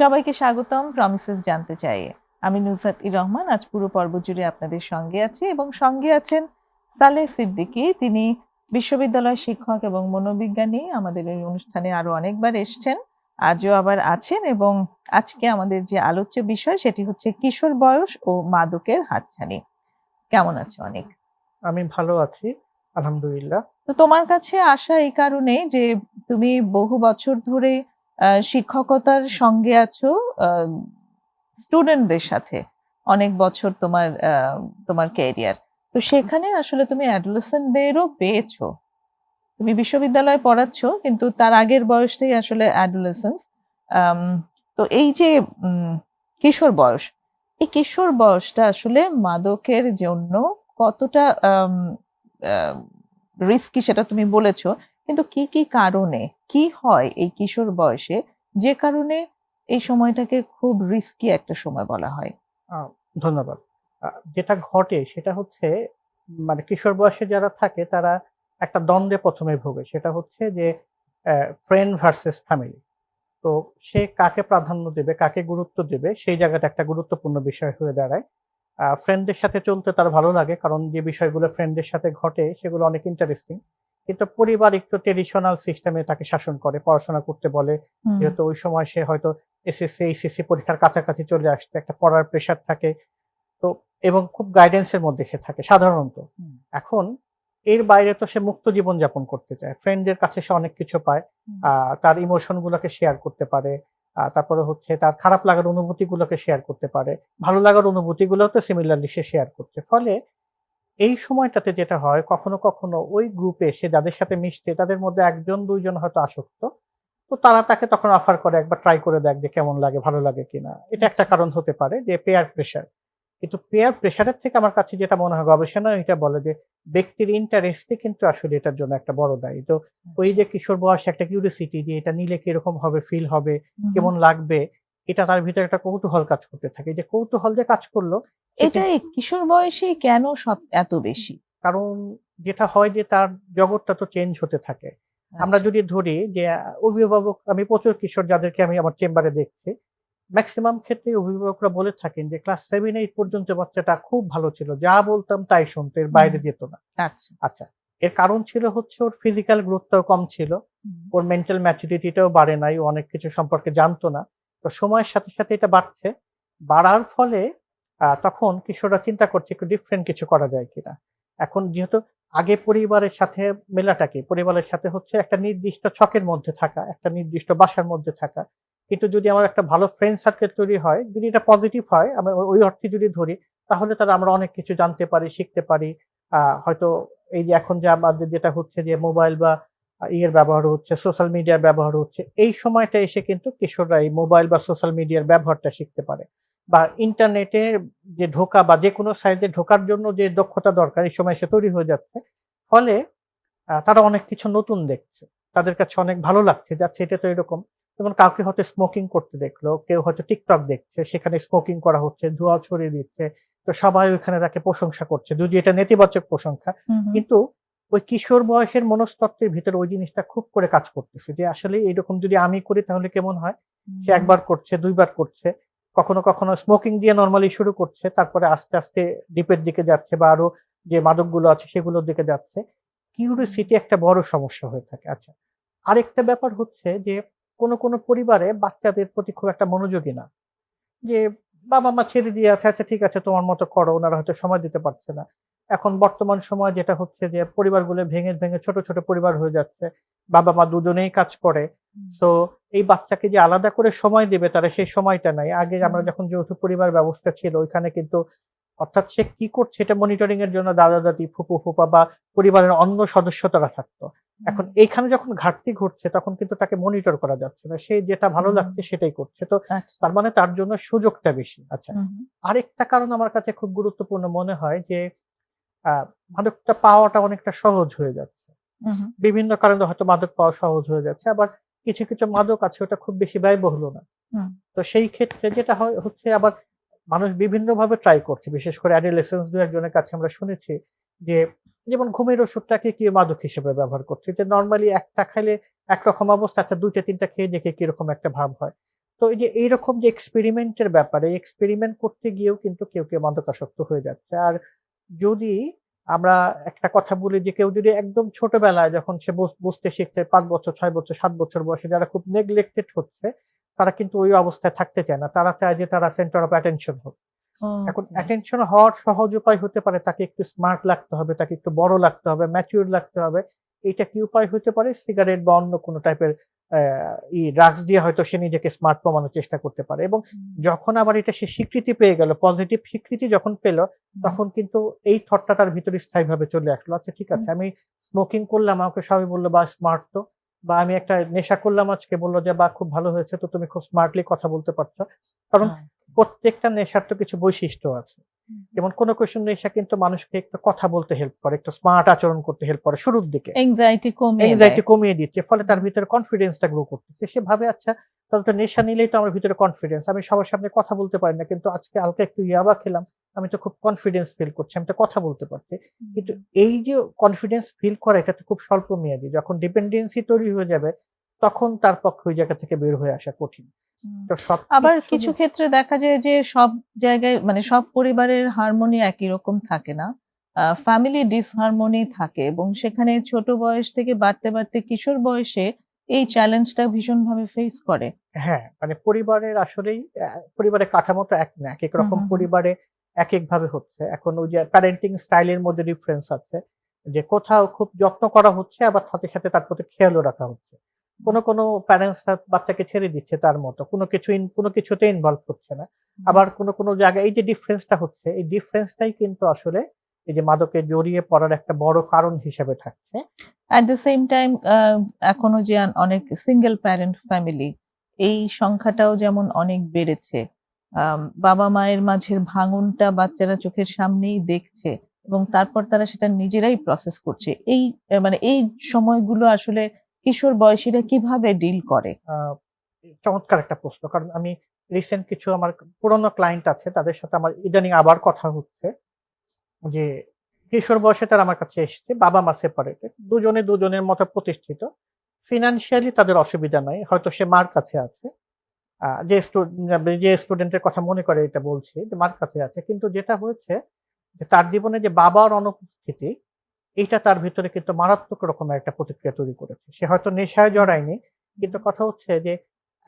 সবাইকে স্বাগতম প্রমিসেস জানতে চাই। আমি নুসরাত রহমান আজ পুরো পর্ব জুড়ে আপনাদের সঙ্গে আছি এবং সঙ্গে আছেন সালেহ সিদ্দিকী। তিনি বিশ্ববিদ্যালয় শিক্ষক এবং মনোবিজ্ঞানী। আমাদের এই অনুষ্ঠানে আরো অনেকবার এসছেন, আজও আবার আছেন এবং আজকে আমাদের যে আলোচ্য বিষয় সেটি হচ্ছে কিশোর বয়স ও মাদকের হাতছানি। কেমন আছো অনেক? আমি ভালো আছি, আলহামদুলিল্লাহ। তো তোমার কাছে আসা এই কারণে যে তুমি বহু বছর ধরে শিক্ষকতার সঙ্গে আছো, স্টুডেন্টদের সাথে অনেক বছর তোমার ক্যারিয়ার। তো সেখানে আসলে তুমি অ্যাডোলেসেন্টদেরও পেয়েছো। তুমি বিশ্ববিদ্যালয়ে পড়াচ্ছো কিন্তু তার আগের বয়সটাই আসলে অ্যাডোলেসেন্স। তো এই যে কিশোর বয়স, এই কিশোর বয়সটা আসলে মাদকের জন্য কতটা রিস্কি সেটা তুমি বলেছো, কিন্তু কি কি কারণে কি হয় এই কিশোর বয়সে যে কারণে এই সময়টাকে খুব রিস্কি একটা সময় বলা হয়? ধন্যবাদ। যেটা ঘটে সেটা হচ্ছে, মানে কিশোর বয়সে যারা থাকে তারা একটা দ্বন্দ্বে প্রথমে ভোগে। সেটা হচ্ছে যে ফ্রেন্ড ভার্সেস ফ্যামিলি। তো সে কাকে প্রাধান্য দেবে, কাকে গুরুত্ব দেবে, সেই জায়গাটা একটা গুরুত্বপূর্ণ বিষয় হয়ে দাঁড়ায়। ফ্রেন্ডদের সাথে চলতে তার ভালো লাগে, কারণ যে বিষয়গুলো ফ্রেন্ডদের সাথে ঘটে সেগুলো অনেক ইন্টারেস্টিং। কিন্তু পরিবার একটু ট্রেডিশনাল সিস্টেমে তাকে শাসন করে, পড়াশোনা করতে বলে। যেহেতু ওই সময় সে হয়তো এসএসসি, এইচএসসি পরীক্ষার কাছাকাছি চলে আসছে, একটা পড়ার প্রেশার থাকে। তো এবং খুব গাইডেন্স এর মধ্যে সে থাকে সাধারণত। এখন এর বাইরে তো সে মুক্ত জীবন যাপন করতে চায়। ফ্রেন্ডদের কাছে সে অনেক কিছু পায়। তার ইমোশন গুলোকে শেয়ার করতে পারে। তারপরে হচ্ছে তার খারাপ লাগার অনুভূতিগুলোকে শেয়ার করতে পারে। ভালো লাগার অনুভূতিগুলোও তো সিমিলারলি সে শেয়ার করছে। ফলে এই সময়টাতে যেটা হয়, কখনো, কখনো ওই গ্রুপে সে যাদের সাথে মিশছে তাদের মধ্যে ১ জন ২ জন হয়তো আসক্ত। তো তারা তাকে তখন অফার করে, "একবার ট্রাই করে দেখ যে কেমন লাগে, ভালো লাগে কিনা।" এটা একটা কারণ হতে পারে, যে পেয়ার প্রেশার। কিন্তু পেয়ার প্রেশারের থেকে আমার কাছে যেটা মনে হয়, গবেষণা এটা বলে যে ব্যক্তির ইন্টারেস্টই কিন্তু আসলে এটার জন্য একটা বড় দায়ী। তো ওই যে কিশোর বয়সে একটা কিউরিওসিটি, যে এটা নিলে কিরকম হবে, ফিল হবে, কেমন লাগবে, এটা তার ভিতরে একটা কৌতূহল কাজ করতে থাকে। এই যে কৌতূহল যে কাজ করলো, সে এটা এই কিশোর বয়সেই কেন সব এত বেশি? কারণ যেটা হয় যে তার জগৎটা তো চেঞ্জ হতে থাকে। আমরা আচ্ছা। যদি ধরি যে অভিভাবক, আমি প্রচুর কিশোর যাদেরকে আমি আমার চেম্বারে দেখছি, মেক্সিমাম ক্ষেত্রেই অভিভাবকরা বলে থাকেন যে ক্লাস 7-8 পর্যন্ত বাচ্চাটা খুব ভালো ছিল। যা বলতাম তাই শুনতো, এর বাইরে যেত না। আচ্ছা। আচ্ছা, এর কারণ ছিল হচ্ছে ওর ফিজিক্যাল গ্রোথটাও কম ছিল। ওর মেন্টাল ম্যাচুরিটিটাও বাড়ে নাই। ও অনেক কিছু সম্পর্কে জানতো না। তো সময়ের সাথে, সাথে এটা বাড়ছে। বাড়ার ফলে তখন কিশোররা চিন্তা করছে একটু ডিফারেন্ট কিছু করা যায় কিনা। এখন যেহেতু আগে পরিবারের সাথে মেলাটা কি? পরিবারের সাথে হচ্ছে একটা নির্দিষ্ট ছকের মধ্যে থাকা, একটা নির্দিষ্ট বাসার মধ্যে থাকা। কিন্তু যদি আমার একটা ভালো ফ্রেন্ড সার্কেল তৈরি হয়, যদি এটা পজিটিভ হয়, আমরা ওই অর্থে যদি ধরি, তাহলে তারা আমরা অনেক কিছু জানতে পারি, শিখতে পারি। হয়তো এই যে এখন যে আমাদের যেটা হচ্ছে যে মোবাইল বা ইয়ের ব্যবহার হচ্ছে, সোশ্যাল মিডিয়ার ব্যবহার হচ্ছে। এই সময়টা এসে কিন্তু কিশোররা এই মোবাইল বা সোশ্যাল মিডিয়ার ব্যবহারটা শিখতে পারে। বা ইন্টারনেটে যে ঢোকা বা যেকোনো সাইটে ঢোকার জন্য যে দক্ষতা দরকার, এই সময় এসে তৈরি হয়ে যাচ্ছে। ফলে তারা অনেক কিছু নতুন দেখছে। তাদের কাছে অনেক ভালো লাগছে যে আচ্ছা, এটা তো এরকম। যেমন কাউকে হয়তো স্মোকিং করতে দেখলো, কেউ হয়তো TikTok দেখছে, সেখানে স্মোকিং করা হচ্ছে, ধোঁয়া ছড়িয়ে দিচ্ছে। তো সবাই ওইখানে তাকে প্রশংসা করছে। যদি এটা নেতিবাচক প্রশংসা। হুম, হুম। কিন্তু ওই কিশোর বয়সের মনস্তত্ত্বের ভিতরে ওই জিনিসটা খুব করে কাজ করতেছে, যে আসলে এরকম যদি আমি করি তাহলে কেমন হয়? সে ১ বার করছে, ২ বার করছে। কখনো, কখনো স্মোকিং দিয়ে নরমালি শুরু করছে। তারপরে আস্তে, আস্তে ডিপের দিকে যাচ্ছে বা আরো যে মাদকগুলো আছে সেগুলোর দিকে যাচ্ছে। কিউরিওসিটি একটা বড় সমস্যা হয়ে থাকে। আচ্ছা। আরেকটা ব্যাপার হচ্ছে যে কোন পরিবারে বাচ্চাদের প্রতি খুব একটা মনোযোগী না। যে বাবা-মা ছেড়ে দিয়ে আছে, আচ্ছা ঠিক আছে তোমার মতো করো। উনারা হয়তো সময় দিতে পারছে না। এখন বর্তমান সময়ে যেটা হচ্ছে যে পরিবারগুলো ভেঙে, ভেঙে ছোট, ছোট পরিবার হয়ে যাচ্ছে। বাবা-মা দুজনেই কাজ করে। সো এই বাচ্চাকে যে আলাদা করে সময় দেবে তারা, সেই সময়টা নাই। আগে আমরা যখন যৌথ পরিবার ব্যবস্থা ছিল, ওইখানে কিন্তু অর্থাৎ সে কি করছে এটা মনিটরিং এর জন্য দাদা-দাদি, ফুপু-ফুপা বা পরিবারের অন্য সদস্য তারা থাকতো। এখন এইখানে যখন ঘাটতি ঘটছে তখন কিন্তু তাকে মনিটর করা যাচ্ছে না। সে যেটা ভালো লাগছে সেটাই করছে। তো আচ্ছা। তার মানে তার জন্য সুযোগটা বেশি। আচ্ছা। হুম, হুম। আরেকটা কারণ আমার কাছে খুব গুরুত্বপূর্ণ মনে হয় যে আ মাদকটা পাওয়াটা অনেকটা সহজ হয়ে যাচ্ছে। হুম, হুম। বিভিন্ন কারণে হয়তো মাদক পাওয়া সহজ হয়ে যাচ্ছে। আবার কিছু, কিছু মাদক আছে ওটা খুব বেশি ব্যয়বহুলও না। হুম। তো সেই ক্ষেত্রে যেটা হয় হচ্ছে, আবার মানুষ বিভিন্নভাবে ট্রাই করছে। বিশেষ করে অ্যাডোলেসেন্স ২-১ জনের কাছে আমরা শুনেছি যে, যেমন ঘুমের ওষুধটাকে কেউ মাদক হিসেবে ব্যবহার করছে। যে নরমালি একটা খাইলে একরকম অবস্থা, আচ্ছা ২ টা ৩ টা খেয়ে দেখে কিরকম একটা ভাব হয়। তো এই যে এইরকম যে এক্সপেরিমেন্টের ব্যাপারে এক্সপেরিমেন্ট করতে গিয়েও কিন্তু কেউ কেউ মাদকাসক্ত হয়ে যাচ্ছে। আর যদি আমরা একটা কথা বলি যে কেউ যদি একদম ছোটবেলায় যখন সে বুঝতে শিখছে ৫ বছর, ৬ বছর, ৭ বছর বয়সে যারা খুব নেগলেক্টেড হচ্ছে, তারা কিন্তু ওই অবস্থায় থাকতে চায় না। তারা চায় যে তারা সেন্টার অফ অ্যাটেনশন হোক। এখন ওকে। অ্যাটেনশন হওয়ার সহজ উপায় হতে পারে তাকে একটু স্মার্ট লাগতে হবে, তাকে একটু বড় লাগতে হবে, ম্যাচিউর লাগতে হবে। এইটা কি উপায় হতে পারে? সিগারেট বা অন্য কোনো টাইপের ড্রাগস দিয়ে হয়তো সে নিজেকে স্মার্ট প্রমাণের চেষ্টা করতে পারে। এবং যখন আবার এটা সে স্বীকৃতি পেয়ে গেল, পজিটিভ স্বীকৃতি যখন পেল, তখন কিন্তু এই থটটা তার ভিতরে স্থায়ীভাবে চলে আসলো। আচ্ছা ঠিক আছে, আমি স্মোকিং করলাম, আমাকে সবাই বলল বাহ! স্মার্ট তো। বা আমি একটা নেশা করলাম আজকে, বলল যে বাহ! খুব ভালো হয়েছে তো, তুমি খুব স্মার্টলি কথা বলতে পারছো। কারণ প্রত্যেকটা নেশার তো কিছু বৈশিষ্ট্য আছে। যেমন কোনো নেশা কিন্তু মানুষকে একটু কথা বলতে হেল্প করে, একটু স্মার্ট আচরণ করতে হেল্প করে শুরুর দিকে। এংজাইটি কমিয়ে দেয়। এনক্সাইটি কমিয়ে দিচ্ছে। ফলে তার ভিতরে কনফিডেন্সটা গ্রো করতেছে। সে ভাবে আচ্ছা তাহলে তো নেশা নিলেই তো আমার ভিতরে কনফিডেন্স। আমি সবার সামনে কথা বলতে পারি না। কিন্তু আজকে হালকা একটু ইয়াবা খেলাম। আমি তো খুব কনফিডেন্স ফিল করছি। আমি তো কথা বলতে পারছি। কিন্তু এই যে কনফিডেন্স ফিল করা এটা তো খুব স্বল্প মেয়াদী। যখন ডিপেন্ডেন্সি তৈরি হয়ে যাবে তখন তার পক্ষে ওই জায়গা থেকে বের হয়ে আসা কঠিন। তো আবার সবকিছু কিছু ক্ষেত্রে দেখা যায় যে সব জায়গায় মানে সব পরিবারের হারমোনি একই রকম থাকে না। ফ্যামিলি ডিসহারমোনি থাকে এবং সেখানে ছোট বয়স থেকে বাড়তে বাড়তে কিশোর বয়সে এই চ্যালেঞ্জটা ভীষণভাবে ফেস করে। হ্যাঁ, মানে পরিবারের আসলেই পরিবারের কাঠামো তো এক না। একেক রকম পরিবারে একেকভাবে হচ্ছে। এখন ওই যে প্যারেন্টিং স্টাইল এর মধ্যে ডিফারেন্স আছে। যে কোথাও খুব যত্ন করা হচ্ছে, আবার সাথে, সাথে তার প্রতি খেয়ালও রাখা হচ্ছে। কোনো প্যারেন্টসরা বাচ্চাকে ছেড়ে দিচ্ছে তার মতো। কোনো কিছুতে ইনভলভ হচ্ছে না। আবার কোনো জায়গায় এই যে ডিফারেন্সটা হচ্ছে, এই ডিফারেন্সটাই কিন্তু আসলে এই যে মাদকে জড়িয়ে পড়ার একটা বড় কারণ হিসেবে থাকছে। অ্যাট দ্য সেম টাইম এখনো যে অনেক সিঙ্গেল প্যারেন্ট ফ্যামিলি এই সংখ্যাটাও যেমন অনেক বেড়েছে। বাবা-মায়ের মাঝের ভাঙনটা বাচ্চারা চোখের সামনেই দেখছে এবং তারপর তারা সেটা নিজেরাই প্রসেস করছে। এই মানে এই সময়গুলো আসলে কিশোর বয়সীরা কিভাবে ডিল করে? আ চমৎকার একটা প্রশ্ন। কারণ আমি রিসেন্ট কিছু আমার পুরনো ক্লায়েন্ট আছে, তাদের সাথে আমার ইদানিং আবার কথা হচ্ছে যে কিশোর বয়সে তারা আমার কাছে এসছে। বাবা-মা সেপারেটেড। দুজনে দুজনের মতো প্রতিষ্ঠিত। ফিন্যান্সিয়ালি তাদের অসুবিধা নাই। হয়তো সে মার কাছে আছে। যে স্টুডেন্টের কথা মনে করে এটা বলছি যে মার কাছে আছে। কিন্তু যেটা হয়েছে যে তার জীবনে যে বাবার অনুপস্থিতি, এইটা তার ভিতরে কিন্তু মারাত্মক রকমের একটা প্রতিক্রিয়া তৈরি করেছে। সে হয়তো নেশায় জড়ায়নি। কিন্তু কথা হচ্ছে যে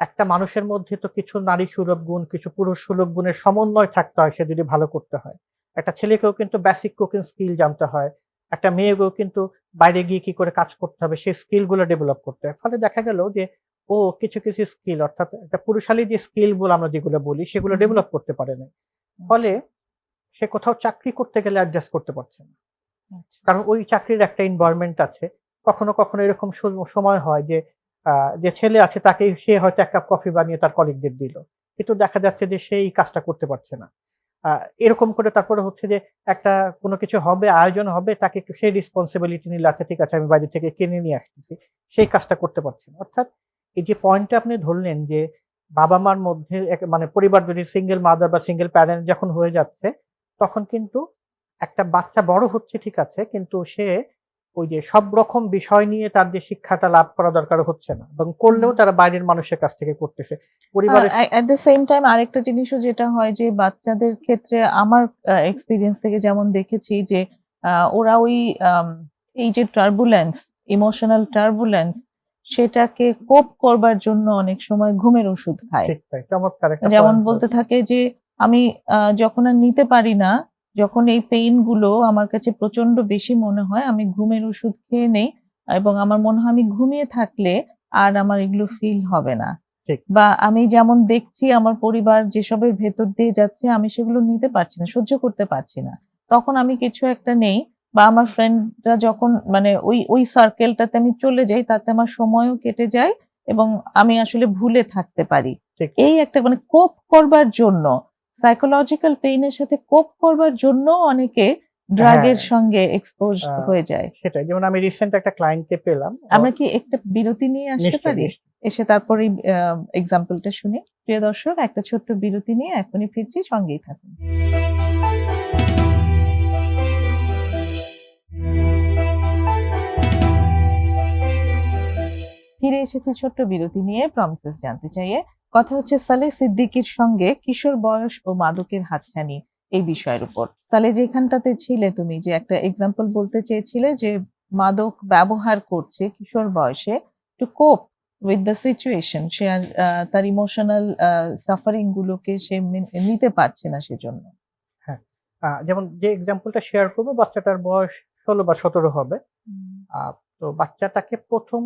একটা মানুষের মধ্যে তো কিছু নারী সুলভ গুণ, কিছু পুরুষ সুলভ গুণের সমন্বয় থাকতে হয় সে যদি ভালো করতে হয়। একটা ছেলেকেও কিন্তু বেসিক কুকিং স্কিল জানতে হয়। একটা মেয়েকেও কিন্তু বাইরে গিয়ে কি করে কাজ করতে হবে সেই স্কিল গুলো ডেভেলপ করতে হয়। ফলে দেখা গেল যে ও কিছু স্কিল অর্থাৎ একটা পুরুষালী যে স্কিল গুলো আমরা যেগুলো বলি সেগুলো ডেভেলপ করতে পারে নাই। ফলে সে কোথাও চাকরি করতে গেলে অ্যাডজাস্ট করতে পারছে না। কারণ ওই চাকরির একটা এনভায়রনমেন্ট আছে। কখনো এরকম সময় হয় যে যে ছেলে আছে তাকে সে হয়তো ১ কাপ কফি বানিয়ে তার কলিগদের দিল। কিন্তু দেখা যাচ্ছে যে সে এই কাজটা করতে পারছে না। আ এরকম করে তারপরে হচ্ছে যে একটা কোনো কিছু হবে, আয়োজন হবে, তাকে একটু সে রেসপনসিবিলিটি নিলে আচ্ছা ঠিক আছে আমি বাইরে থেকে কিনে নিয়ে আসতেছি। সেই কাজটা করতে পারছে না। অর্থাৎ এই যে পয়েন্টটা আপনি ধরলেন যে বাবা-মার মধ্যে মানে পরিবার যদি সিঙ্গেল মাদার বা সিঙ্গেল প্যারেন্ট যখন হয়ে যাচ্ছে, তখন কিন্তু একটা বাচ্চা বড় হচ্ছে ঠিক আছে, কিন্তু সে ওই যে সব রকম বিষয় নিয়ে তার যে শিক্ষাটা লাভ করা দরকার হচ্ছে না। এবং করলেও তারা বাইরের মানুষের কাছ থেকে করতেছে। পরিবারের এট দ্য সেম টাইম আরেকটা জিনিসও যেটা হয় যে বাচ্চাদের ক্ষেত্রে আমার এক্সপেরিয়েন্স থেকে যেমন দেখেছি যে ওরা ওই এই যে টার্বুলেন্স, ইমোশনাল টার্বুলেন্স সেটাকে কোপ করবার জন্য অনেক সময় ঘুমের ওষুধ খায়। ঠিক তাই। চমৎকার একটা যেমন পয়েন্ট বলতে বলেছেন। থাকে যে আমি যখন আর নিতে পারি না, যখন এই পেইন গুলো আমার কাছে প্রচন্ড বেশি মনে হয়, আমি ঘুমের ওষুধ খেয়ে নেই এবং আমার মনে হয় আমি ঘুমিয়ে থাকলে আর আমার এগুলো ফিল হবে না। ঠিক। বা আমি যেমন দেখছি আমার পরিবার যেসবের ভেতর দিয়ে যাচ্ছে আমি সেগুলো নিতে পারছি না, সহ্য করতে পারছি না। তখন আমি কিছু একটা নেই বা আমার ফ্রেন্ডরা যখন মানে ওই সার্কেলটাতে আমি চলে যাই তাতে আমার সময়ও কেটে যায় এবং আমি আসলে ভুলে থাকতে পারি। ঠিক। এই একটা মানে কোপ করবার জন্য সাইকোলজিক্যাল পেইনের সাথে কোপ করবার জন্য অনেকে ড্রাগের হ্যাঁ, সঙ্গে এক্সপোজড আ হয়ে যায়। সেটাই। যেমন আমি রিসেন্ট একটা ক্লায়েন্টকে পেলাম। আমরা কি একটা বিরতি নিয়ে আসতে নিশ্চয়ই, পারি? নিশ্চয়ই। এসে তারপরেই এক্সাম্পলটা শুনি। প্রিয় দর্শক একটা ছোট্ট বিরতি নিয়ে এখনই ফিরছি, সঙ্গেই থাকুন। ফিরে এসেছি ছোট্ট বিরতি নিয়ে প্রমিসেস জানতে চাইয়ে। কথা হচ্ছে সালেহ সিদ্দিকীর সঙ্গে কিশোর বয়স ও মাদকের হাতছানি এই বিষয়ের উপর। সালেহ, যেখানটাতে ছিলে তুমি, যে একটা এক্সাম্পল বলতে চেয়েছিলে যে মাদক ব্যবহার করছে কিশোর বয়সে to cope with the situation, সে আর তার ইমোশনাল সাফারিং গুলোকে সে নিতে পারছে না সেজন্য। হ্যাঁ, যেমন যে এক্সাম্পলটা শেয়ার করবো, বাচ্চাটার বয়স 16 বা 17 হবে। তো বাচ্চাটাকে প্রথম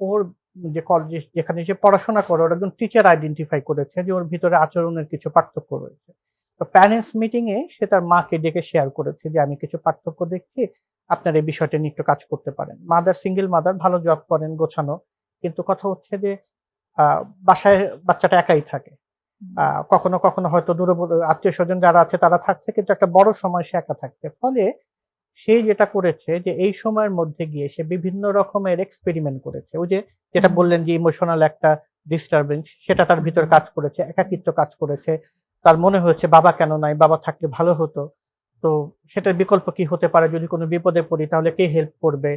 ওর যে কলেজে যেখানে যে পড়াশোনা করে, ওর একজন টিচার আইডেন্টিফাই করেছে যে ওর ভিতরে আচরণের কিছু পার্থক্য রয়েছে। তো প্যারেন্টস মিটিং এ সে তার মাকে ডেকে শেয়ার করেছে যে আমি কিছু পার্থক্য দেখছি, আপনার এই বিষয়টা নিয়ে একটু কাজ করতে পারেন। মাদার, সিঙ্গেল মাদার, ভালো জব করেন, গোছানো, কিন্তু কথা হচ্ছে যে বাসায় বাচ্চাটা একাই থাকে। কখনো কখনো হয়তো আত্মীয় স্বজন যারা আছে তারা থাকছে, কিন্তু একটা বড় সময় সে একা থাকছে। ফলে সে যেটা করেছে যে এই সময়ের মধ্যে গিয়ে সে বিভিন্ন রকমের এক্সপেরিমেন্ট করেছে। ওই যে যেটা বললেন যে ইমোশনাল একটা ডিস্টারবেন্স, সেটা তার ভিতর কাজ করেছে, একাকিত্ব কাজ করেছে। তার মনে হয়েছে বাবা কেন নাই, বাবা থাকলে ভালো হতো। তো সেটার বিকল্প কি হতে পারে, যদি কোনো বিপদে পড়ি তাহলে কে হেল্প করবে।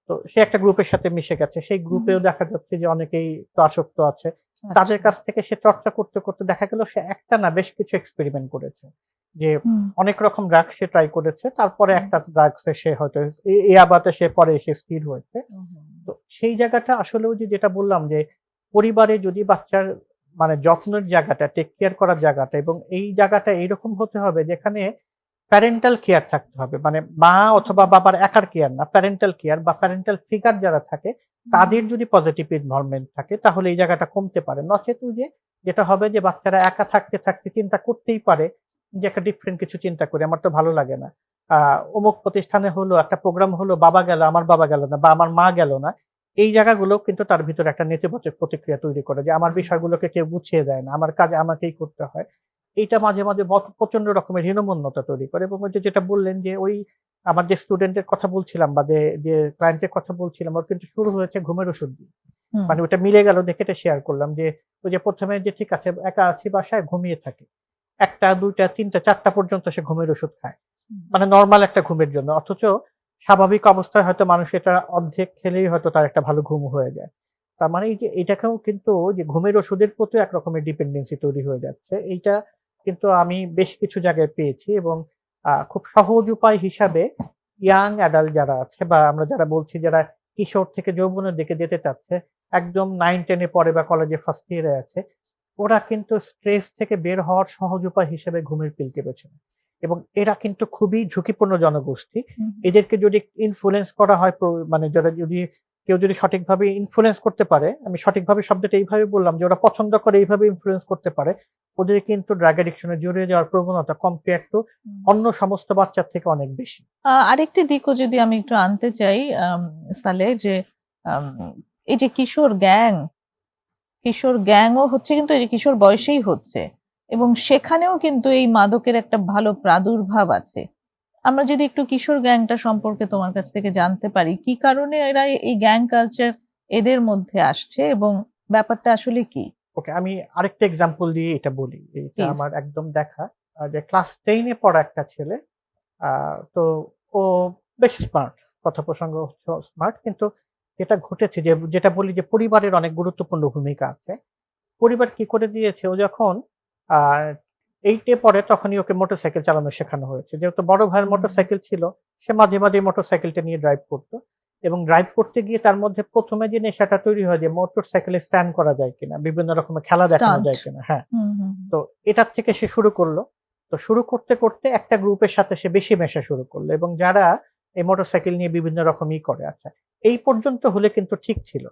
তো সে একটা গ্রুপের সাথে মিশে গেছে। সেই গ্রুপেও দেখা যাচ্ছে যে অনেকেই তো আসক্ত আছে। তাদের কাছ থেকে সে চর্চা করতে করতে দেখা গেল সে একটা না বেশ কিছু এক্সপেরিমেন্ট করেছে। যে অনেক রকম ড্রাগস সে ট্রাই করেছে। তারপরে একটা ড্রাগসে সে হয়তো ইয়াবাতে সে পরে এসে স্থির হয়েছে। তো সেই জায়গাটা আসলেও যেটা বললাম যে পরিবারে যদি বাচ্চার মানে যত্নের জায়গাটা, টেক কেয়ার করার জায়গাটা, এবং এই জায়গাটা এইরকম হতে হবে যেখানে প্যারেন্টাল কেয়ার থাকতে হবে। মানে মা অথবা বাবার একার কেয়ার না, প্যারেন্টাল কেয়ার বা প্যারেন্টাল ফিগার যারা থাকে তাদের যদি পজিটিভ ইনভলভমেন্ট থাকে তাহলে এই জায়গাটা কমতে পারে। নচেত যেটা হবে যে বাচ্চারা একা থাকতে থাকতে চিন্তা করতেই পারে যে একটা ডিফারেন্ট কিছু চিন্তা করি, আমার তো ভালো লাগে না। অমুক প্রতিষ্ঠানে হলো, একটা প্রোগ্রাম হলো, বাবা গেল, আমার বাবা গেল না, বা আমার মা গেল না। এই জায়গাগুলো কিন্তু তার ভিতরে একটা নেতিবাচক প্রতিক্রিয়া তৈরি করে যে আমার বিষয়গুলোকে কেউ গুছিয়ে দেয় না, আমার কাজ আমাকেই করতে হয়। এইটা মাঝে মাঝে প্রচন্ড রকমের হীনমন্যতা তৈরি করে। এবং ওই যেটা বললেন যে ওই আমার যে স্টুডেন্টের কথা বলছিলাম বা যে ক্লায়েন্টের কথা বলছিলাম, ওর কিন্তু শুরু হয়েছে ঘুমের ওষুধ দিয়ে। মানে ওটা মিলে গেল দেখে এটা শেয়ার করলাম যে ওই যে প্রথমে যে ঠিক আছে একা আছি বাসায়, ঘুমিয়ে থাকে, ১টা ২টা ৩টা ৪টা পর্যন্ত সে ঘুমের ওষুধ খায়, মানে নরমাল একটা ঘুমের জন্য। অথচ স্বাভাবিক অবস্থায় হয়তো মানুষ এটা অর্ধেক খেলেই হয়তো তার একটা ভালো ঘুম হয়ে যায়। তার মানে এই যে এটাকেও কিন্তু যে ঘুমের ওষুধের প্রতি এক রকমের ডিপেন্ডেন্সি তৈরি হয়ে যাচ্ছে। এইটা কিন্তু আমি বেশ কিছু জায়গায় পেয়েছি। এবং খুব সহজ উপায় হিসাবে ইয়াং অ্যাডাল্ট যারা আছে বা আমরা যারা বলছি যারা কিশোর থেকে যৌবনের দিকে যেতে চাচ্ছে, একদম 9-10 এ পড়ে বা কলেজে ফার্স্ট ইয়ারে আছে, ওরা কিন্তু স্ট্রেস থেকে বের হওয়ার সহজ উপায় হিসেবে ঘুমের পিলকে বেছে নেয়। এবং এরা কিন্তু খুবই ঝুঁকিপূর্ণ জনগোষ্ঠী। এদেরকে যদি ইনফ্লুয়েন্স করা হয়, মানে যারা যদি কেউ যদি সঠিকভাবে ইনফ্লুয়েন্স করতে পারে, আমি সঠিকভাবে শব্দটা এইভাবে বললাম যে ওরা পছন্দ করে এইভাবে ইনফ্লুয়েন্স করতে পারে, ওদের কিন্তু ড্রাগ অ্যাডিকশনে জড়িয়ে যাওয়ার প্রবণতা কম্পেয়ার টু অন্য সমস্ত বাচ্চার থেকে অনেক বেশি। আরেকটি দিকও যদি আমি একটু আনতে চাই সালেহ, যে আম, এই যে কিশোর গ্যাংও হচ্ছে কিন্তু এই যে কিশোর বয়সেই হচ্ছে, এবং সেখানেও কিন্তু এই মাদকের একটা ভালো প্রাদুর্ভাব আছে। আমরা যদি একটু কিশোর গ্যাংটা সম্পর্কে তোমার কাছ থেকে জানতে পারি, কি কারণে এরা এই গ্যাং কালচার এদের মধ্যে আসছে এবং ব্যাপারটা আসলে কি? ওকে, আমি আরেকটা এক্সাম্পল দিয়ে এটা বলি। এটা প্লিজ। আমার একদম দেখা, যে ক্লাস 10 এ পড়া একটা ছেলে। তো ও বেশ স্মার্ট, কথা প্রসঙ্গ হচ্ছে স্মার্ট, কিন্তু যেটা ঘটেছে যেটা বলি যে পরিবারের অনেক গুরুত্বপূর্ণ ভূমিকা আছে। পরিবার কি করে দিয়েছে, ও যখন আ 8 এ পড়ে তখনই ওকে মোটরসাইকেল চালানো শেখানো হয়েছে। যেহেতু বড় ভাইয়ের মোটরসাইকেল ছিল, সে মাঝে মাঝে মোটরসাইকেলটা নিয়ে ড্রাইভ করত। এবং ড্রাইভ করতে গিয়ে তার মধ্যে ১ম এ যে নেশাটা তৈরি হয় যে মোটরসাইকেলে স্ট্যান্ড করা যায় কিনা, বিভিন্ন রকমের খেলা দেখানো স্টান্ট। যায় কিনা। হ্যাঁ। তো এটার থেকে সে শুরু করলো। তো শুরু করতে করতে একটা গ্রুপের সাথে সে বেশি মেশা শুরু করলো, এবং যারা এই মোটরসাইকেল নিয়ে বিভিন্ন রকম করে। আচ্ছা, এই পর্যন্ত হলে কিন্তু ঠিক ছিল।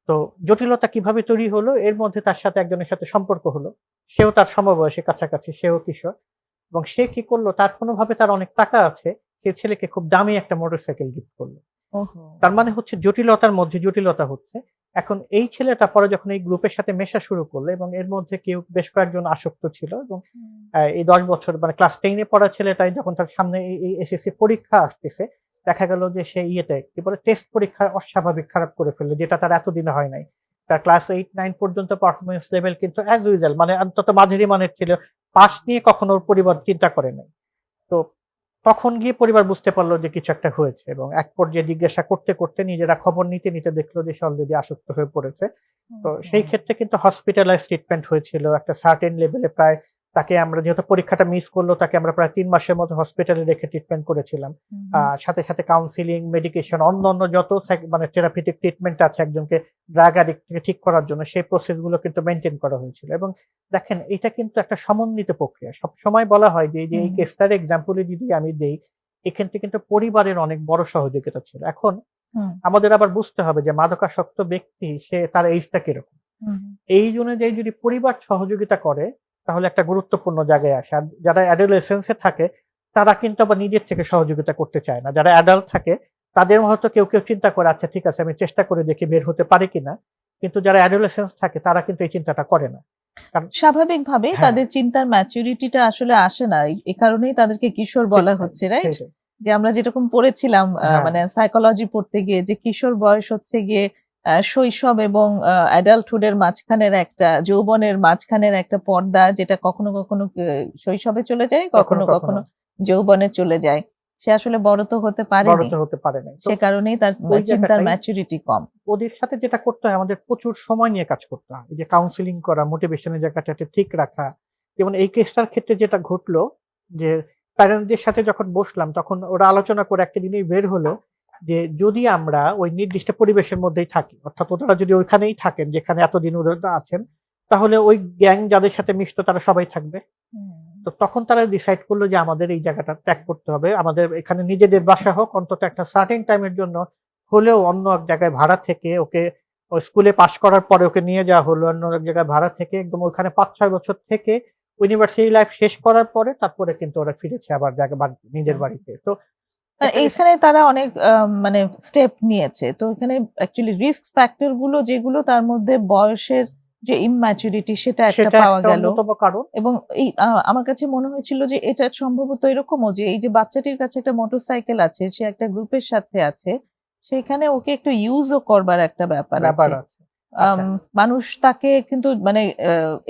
তো জটিলতা কিভাবে তৈরি হলো, এর মধ্যে তার সাথে একজনের সাথে সম্পর্ক হলো। সেও তার সমবয়সী কাছাকাছি, সেও কিশোর। এবং সে কি করলো, তার কোনোভাবে তার অনেক টাকা আছে, সে ছেলেকে খুব দামি একটা মোটরসাইকেল গিফট করলো। ওহো। তার মানে হচ্ছে জটিলতার মধ্যে জটিলতা হচ্ছে। এখন এই ছেলেটা পরে যখন এই গ্রুপের সাথে মেশা শুরু করলো, এবং এর মধ্যে বেশ কয়েকজন আসক্ত ছিল, এবং এই ১০ বছর মানে ক্লাস 10 এ পড়া ছেলেটাই যখন তার সামনে এই এসএসসি পরীক্ষা আসতেছে, দেখা গেল যে সে কি বলে টেস্ট পরীক্ষায় অস্বাভাবিক খারাপ করে ফেললো, যেটা তার এতদিনে হয় নাই। তার ক্লাস 8-9 পর্যন্ত পারফরম্যান্স লেভেল কিন্তু অ্যাজ ইউজুয়াল, মানে অন্তত মাঝারি মানের ছিল। পাস নিয়ে কখনো ওর পরিবার চিন্তা করে নাই। তো তখন গিয়ে পরিবার বুঝতে পারলো যে কিছু একটা হয়েছে এবং এক পর্যায়ে জিজ্ঞাসা করতে করতে নিজেরা খবর নিতে নিতে দেখলো যে সে অলরেডি আসক্ত হয়ে পড়েছে। তো সেই ক্ষেত্রে কিন্তু হসপিটালাইজ ট্রিটমেন্ট হয়েছিল একটা সার্টেন লেভেলে। প্রায় তাকে আমরা যেহেতু পরীক্ষাটা মিস করলো, তাকে আমরা প্রায় ৩ মাসের মতো হসপিটালে রেখে ট্রিটমেন্ট করেছিলাম। সাথে সাথে কাউন্সিলিং, মেডিকেশন, অন্যান্য যত মানে থেরাপিউটিক ট্রিটমেন্ট আছে একজনকে ড্রাগ অ্যাডিক্ট থেকে ঠিক করার জন্য, সেই প্রসেস গুলো কিন্তু মেইনটেইন করা হয়েছিল। এবং দেখেন এটা কিন্তু একটা সমন্বিত প্রক্রিয়া। সবসময় বলা হয় যে এই কেসটার এক্সাম্পলে যদি আমি দেই, এক্ষেত্রে কিন্তু পরিবারের অনেক বড় সহযোগিতা ছিল। এখন আমাদের আবার বুঝতে হবে যে মাদকাসক্ত ব্যক্তি সে তার এইজটা কিরকম। এই অনুযায়ী যদি পরিবার সহযোগিতা করে তাহলে একটা গুরুত্বপূর্ণ জায়গায় আসে। আর যারা অ্যাডোলেসেন্সে থাকে তারা কিন্তু আবার নিজের থেকে সহযোগিতা করতে চায় না। যারা অ্যাডাল্ট থাকে তাদের হয়তো কেউ চিন্তা করে আচ্ছা ঠিক আছে আমি চেষ্টা করে দেখি বের হতে পারি কিনা, কিন্তু যারা অ্যাডোলেসেন্স থাকে তারা কিন্তু এই চিন্তাটা করে না। স্বাভাবিকভাবে তাদের চিন্তার ম্যাচুরিটিটা আসলে আসে না, এই কারণেই তাদেরকে কিশোর বলা হচ্ছে, রাইট? যে আমরা যেরকম পড়েছিলাম মানে সাইকোলজি পড়তে গিয়ে যে কিশোর বয়স হচ্ছে গিয়ে শৈশব এবং অ্যাডাল্টহুডের মাঝখানের একটা, যৌবনের মাঝখানের একটা পর্দা, যেটা কখনো কখনো শৈশবে চলে যায়, কখনো কখনো যৌবনে চলে যায়। সে আসলে বড় তো হতে পারেনি, সে কারণেই তার চিন্তার ম্যাচুরিটি কম। ওদের সাথে যেটা করতে হয় আমাদের প্রচুর সময় নিয়ে কাজ করতে হয়, যে কাউন্সিলিং করা, মোটিভেশনের জায়গাটা ঠিক রাখা। যেমন এই কেসটার ক্ষেত্রে যেটা ঘটলো যে প্যারেন্টসদের সাথে যখন বসলাম তখন ওরা আলোচনা করে একটা জিনিস বের হলো যে যদি আমরা ওই নির্দিষ্ট পরিবেশের মধ্যেই থাকি, অর্থাৎ ওরা যদি ওইখানেই থাকেন যেখানে এতদিন ওরা আছেন, তাহলে ওই গ্যাং যাদের সাথে মিশতো তারা সবাই থাকবে। তো তখন তারা ডিসাইড করলো যে আমাদের এই জায়গাটা ত্যাগ করতে হবে, আমাদের এখানে নিজেদের বাসা হোক, অন্তত একটা সার্টেন টাইমের জন্য হলেও অন্য এক জায়গায় ভাড়া থেকে ওকে স্কুলে পাশ করার পরে ওকে নিয়ে যাওয়া হলো অন্য এক জায়গায় ভাড়া থেকে, একদম ওখানে ৫-৬ বছর থেকে ইউনিভার্সিটি লাইফ শেষ করার পরে তারপরে কিন্তু ওরা ফিরেছে আবার নিজের বাড়িতে। তো এখানে তারা অনেক মানে স্টেপ নিয়েছে। তো এখানে অ্যাকচুয়ালি রিস্ক ফ্যাক্টর গুলো যেগুলো, তার মধ্যে বয়সের যে ইম্যাচুরিটি সেটা একটা পাওয়া গেল। এবং এই আমার কাছে মনে হয়েছিল যে এটা সম্ভবত এরকমও যে এই যে বাচ্চাটির কাছে একটা মোটরসাইকেল আছে, সে একটা গ্রুপের সাথে আছে, সেখানে ওকে একটু ইউজও করবার একটা ব্যাপার আছে। মানুষ তাকে কিন্তু মানে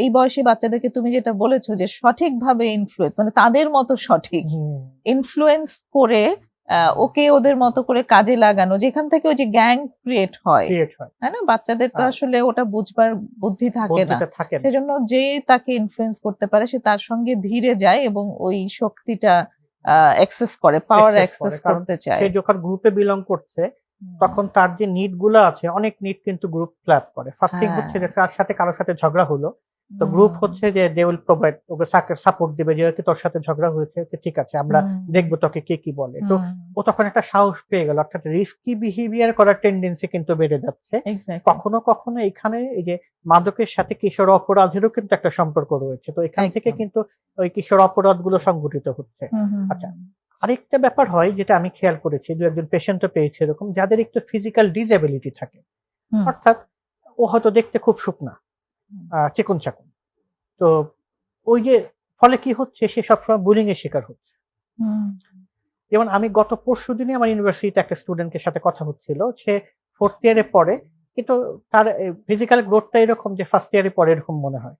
এই বয়সী বাচ্চাদেরকে তুমি যেটা বলেছো যে সঠিকভাবে ইনফ্লুয়েন্স, মানে তাদের মতো সঠিক ইনফ্লুয়েন্স করে ওকে ওদের মতো করে কাজে লাগানো, যেখান থেকে ওই যে গ্যাং ক্রিয়েট হয়, তাই না? বাচ্চাদের তো আসলে ওটা বুঝবার বুদ্ধি থাকে না, সেজন্য যে তাকে ইনফ্লুয়েন্স করতে পারে সে তার সঙ্গে ধীরে যায় এবং ওই শক্তিটা অ্যাক্সেস করে, পাওয়ার অ্যাক্সেস করতে চায়। সে যখন গ্রুপে বিলং করছে তখন তার যে নিড গুলো আছে, অনেক নিড কিন্তু গ্রুপ ফ্ল্যাপ করে। ফার্স্ট থিং হচ্ছে যে তার সাথে কারোর সাথে ঝগড়া হলো, তো গ্রুপ হচ্ছে যে they will provide, okay support দিবে যে তোর সাথে ঝগড়া হয়েছে, ঠিক আছে আমরা দেখবো তোকে কে কি বলে। তো ও তখন একটা সাহস পেয়ে গেল, অর্থাৎ রিস্কি বিহেভিয়ার করার টেন্ডেন্সি কিন্তু বেড়ে যাচ্ছে। কখনো কখনো এখানে এই যে মাদকের সাথে কিশোর অপরাধেরও কিন্তু একটা সম্পর্ক রয়েছে, তো এখান থেকে কিন্তু ওই কিশোর অপরাধ গুলো সংঘটিত হচ্ছে। আচ্ছা, আরেকটা ব্যাপার হয় যেটা আমি খেয়াল করেছি, দু একজন পেশেন্টও পেয়েছে এরকম, যাদের একটু ফিজিক্যাল ডিসএবিলিটি থাকে, অর্থাৎ ও হয়তো দেখতে খুব শুকনা, চিকন চাকন, তো ওই যে ফলে কি হচ্ছে, সে সবসময় বুলিং এর শিকার হচ্ছে। যেমন আমি গত পরশুদিনই আমার ইউনিভার্সিটিতে একটা স্টুডেন্টের সাথে কথা হচ্ছিল, সে 4th ইয়ারে পড়ে, কিন্তু তার ফিজিক্যাল গ্রোথটা এরকম যে ফার্স্ট ইয়ারে পরে এরকম মনে হয়,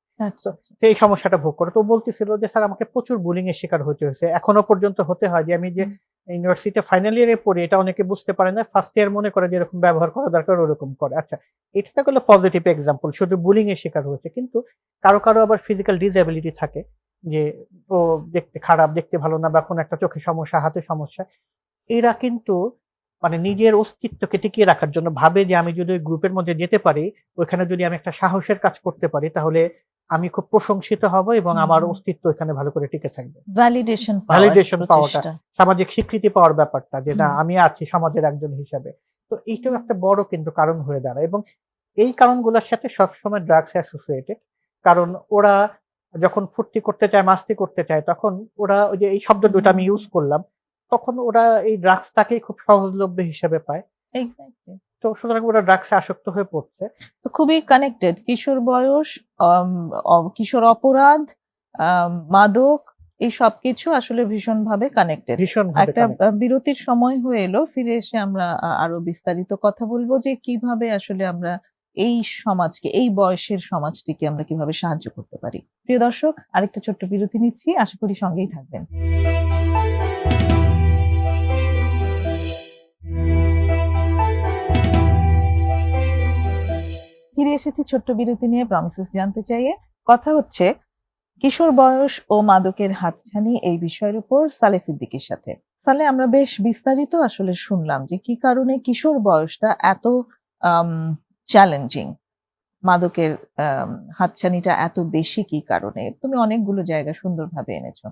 তো এই সমস্যাটা ভোগ করে। তো বলতেছিল যে স্যার আমাকে প্রচুর বুলিং এর শিকার হতে হয়েছে, এখনো পর্যন্ত হতে হয় যে আমি যে ইউনিভার্সিটিতে ফাইনাল ইয়ারে পড়ি এটা অনেকে বুঝতে পারে না, ফার্স্ট ইয়ার মনে করে যে এরকম ব্যবহার করা দরকার ওরকম করে। আচ্ছা, এটা হলো পজিটিভ এক্সাম্পল, শুধু বুলিং এর শিকার হয়েছে, কিন্তু কারো কারো আবার ফিজিক্যাল ডিসএবিলিটি থাকে, যে ও দেখতে খারাপ, দেখতে ভালো না, বা কোনো একটা চোখে সমস্যা, হাতে সমস্যা, এরা কিন্তু মানে নিজের অস্তিত্বকে টিকিয়ে রাখার জন্য ভাবে যে আমি যদি ওই গ্রুপের মধ্যে যেতে পারি, ওইখানে যদি আমি একটা সাহসের কাজ করতে পারি, তাহলে আমি খুব প্রশংসিত হব এবং আমার অস্তিত্ব এখানে ভালো করে টিকে থাকবে। ভ্যালিডেশন পাওয়াটা, সামাজিক স্বীকৃতি পাওয়ার ব্যাপারটা, যে না আমি আছি সমাজের একজন হিসাবে, তো এইটাও একটা বড় কিন্তু কারণ হয়ে দাঁড়ায়। এবং এই কারণগুলোর সাথে সবসময় ড্রাগস অ্যাসোসিয়েটেড, কারণ ওরা যখন ফুর্তি করতে চায়, মাস্তি করতে চায়, তখন ওরা ওই যে এই শব্দ দুটো আমি ইউজ করলাম, তখন ওরা এই ড্রাগসটাকেই খুব সহজলভ্য হিসেবে পায়। তো সুতরাং ওরা ড্রাগসে আসক্ত হয়ে পড়ছে। তো খুবই কানেক্টেড, কিশোর বয়স, কিশোর অপরাধ, মাদক, এই সবকিছু আসলে ভীষণভাবে কানেক্টেড। একটা বিরতির সময় হয়ে এলো, ফিরে এসে আমরা আরো বিস্তারিত কথা বলবো যে কিভাবে আসলে আমরা এই সমাজকে, এই বয়সের সমাজটিকে আমরা কিভাবে সাহায্য করতে পারি। প্রিয় দর্শক, আরেকটা ছোট্ট বিরতি নিচ্ছি, আশা করি সঙ্গেই থাকবেন। এসেছি ছোট্ট বিরতি নিয়ে প্রমিসেস জানতে চাইয়ে। কথা হচ্ছে কিশোর বয়স ও মাদকের হাতছানি এই বিষয়ের উপর সালে সিদ্দিকীর সাথে। সালে, আমরা বেশ বিস্তারিত আসলে শুনলাম যে কি কারণে কিশোর বয়সটা এত চ্যালেঞ্জিং, মাদকের হাতছানিটা এত বেশি কি কারণে। তুমি অনেকগুলো জায়গা সুন্দরভাবে এনেছো।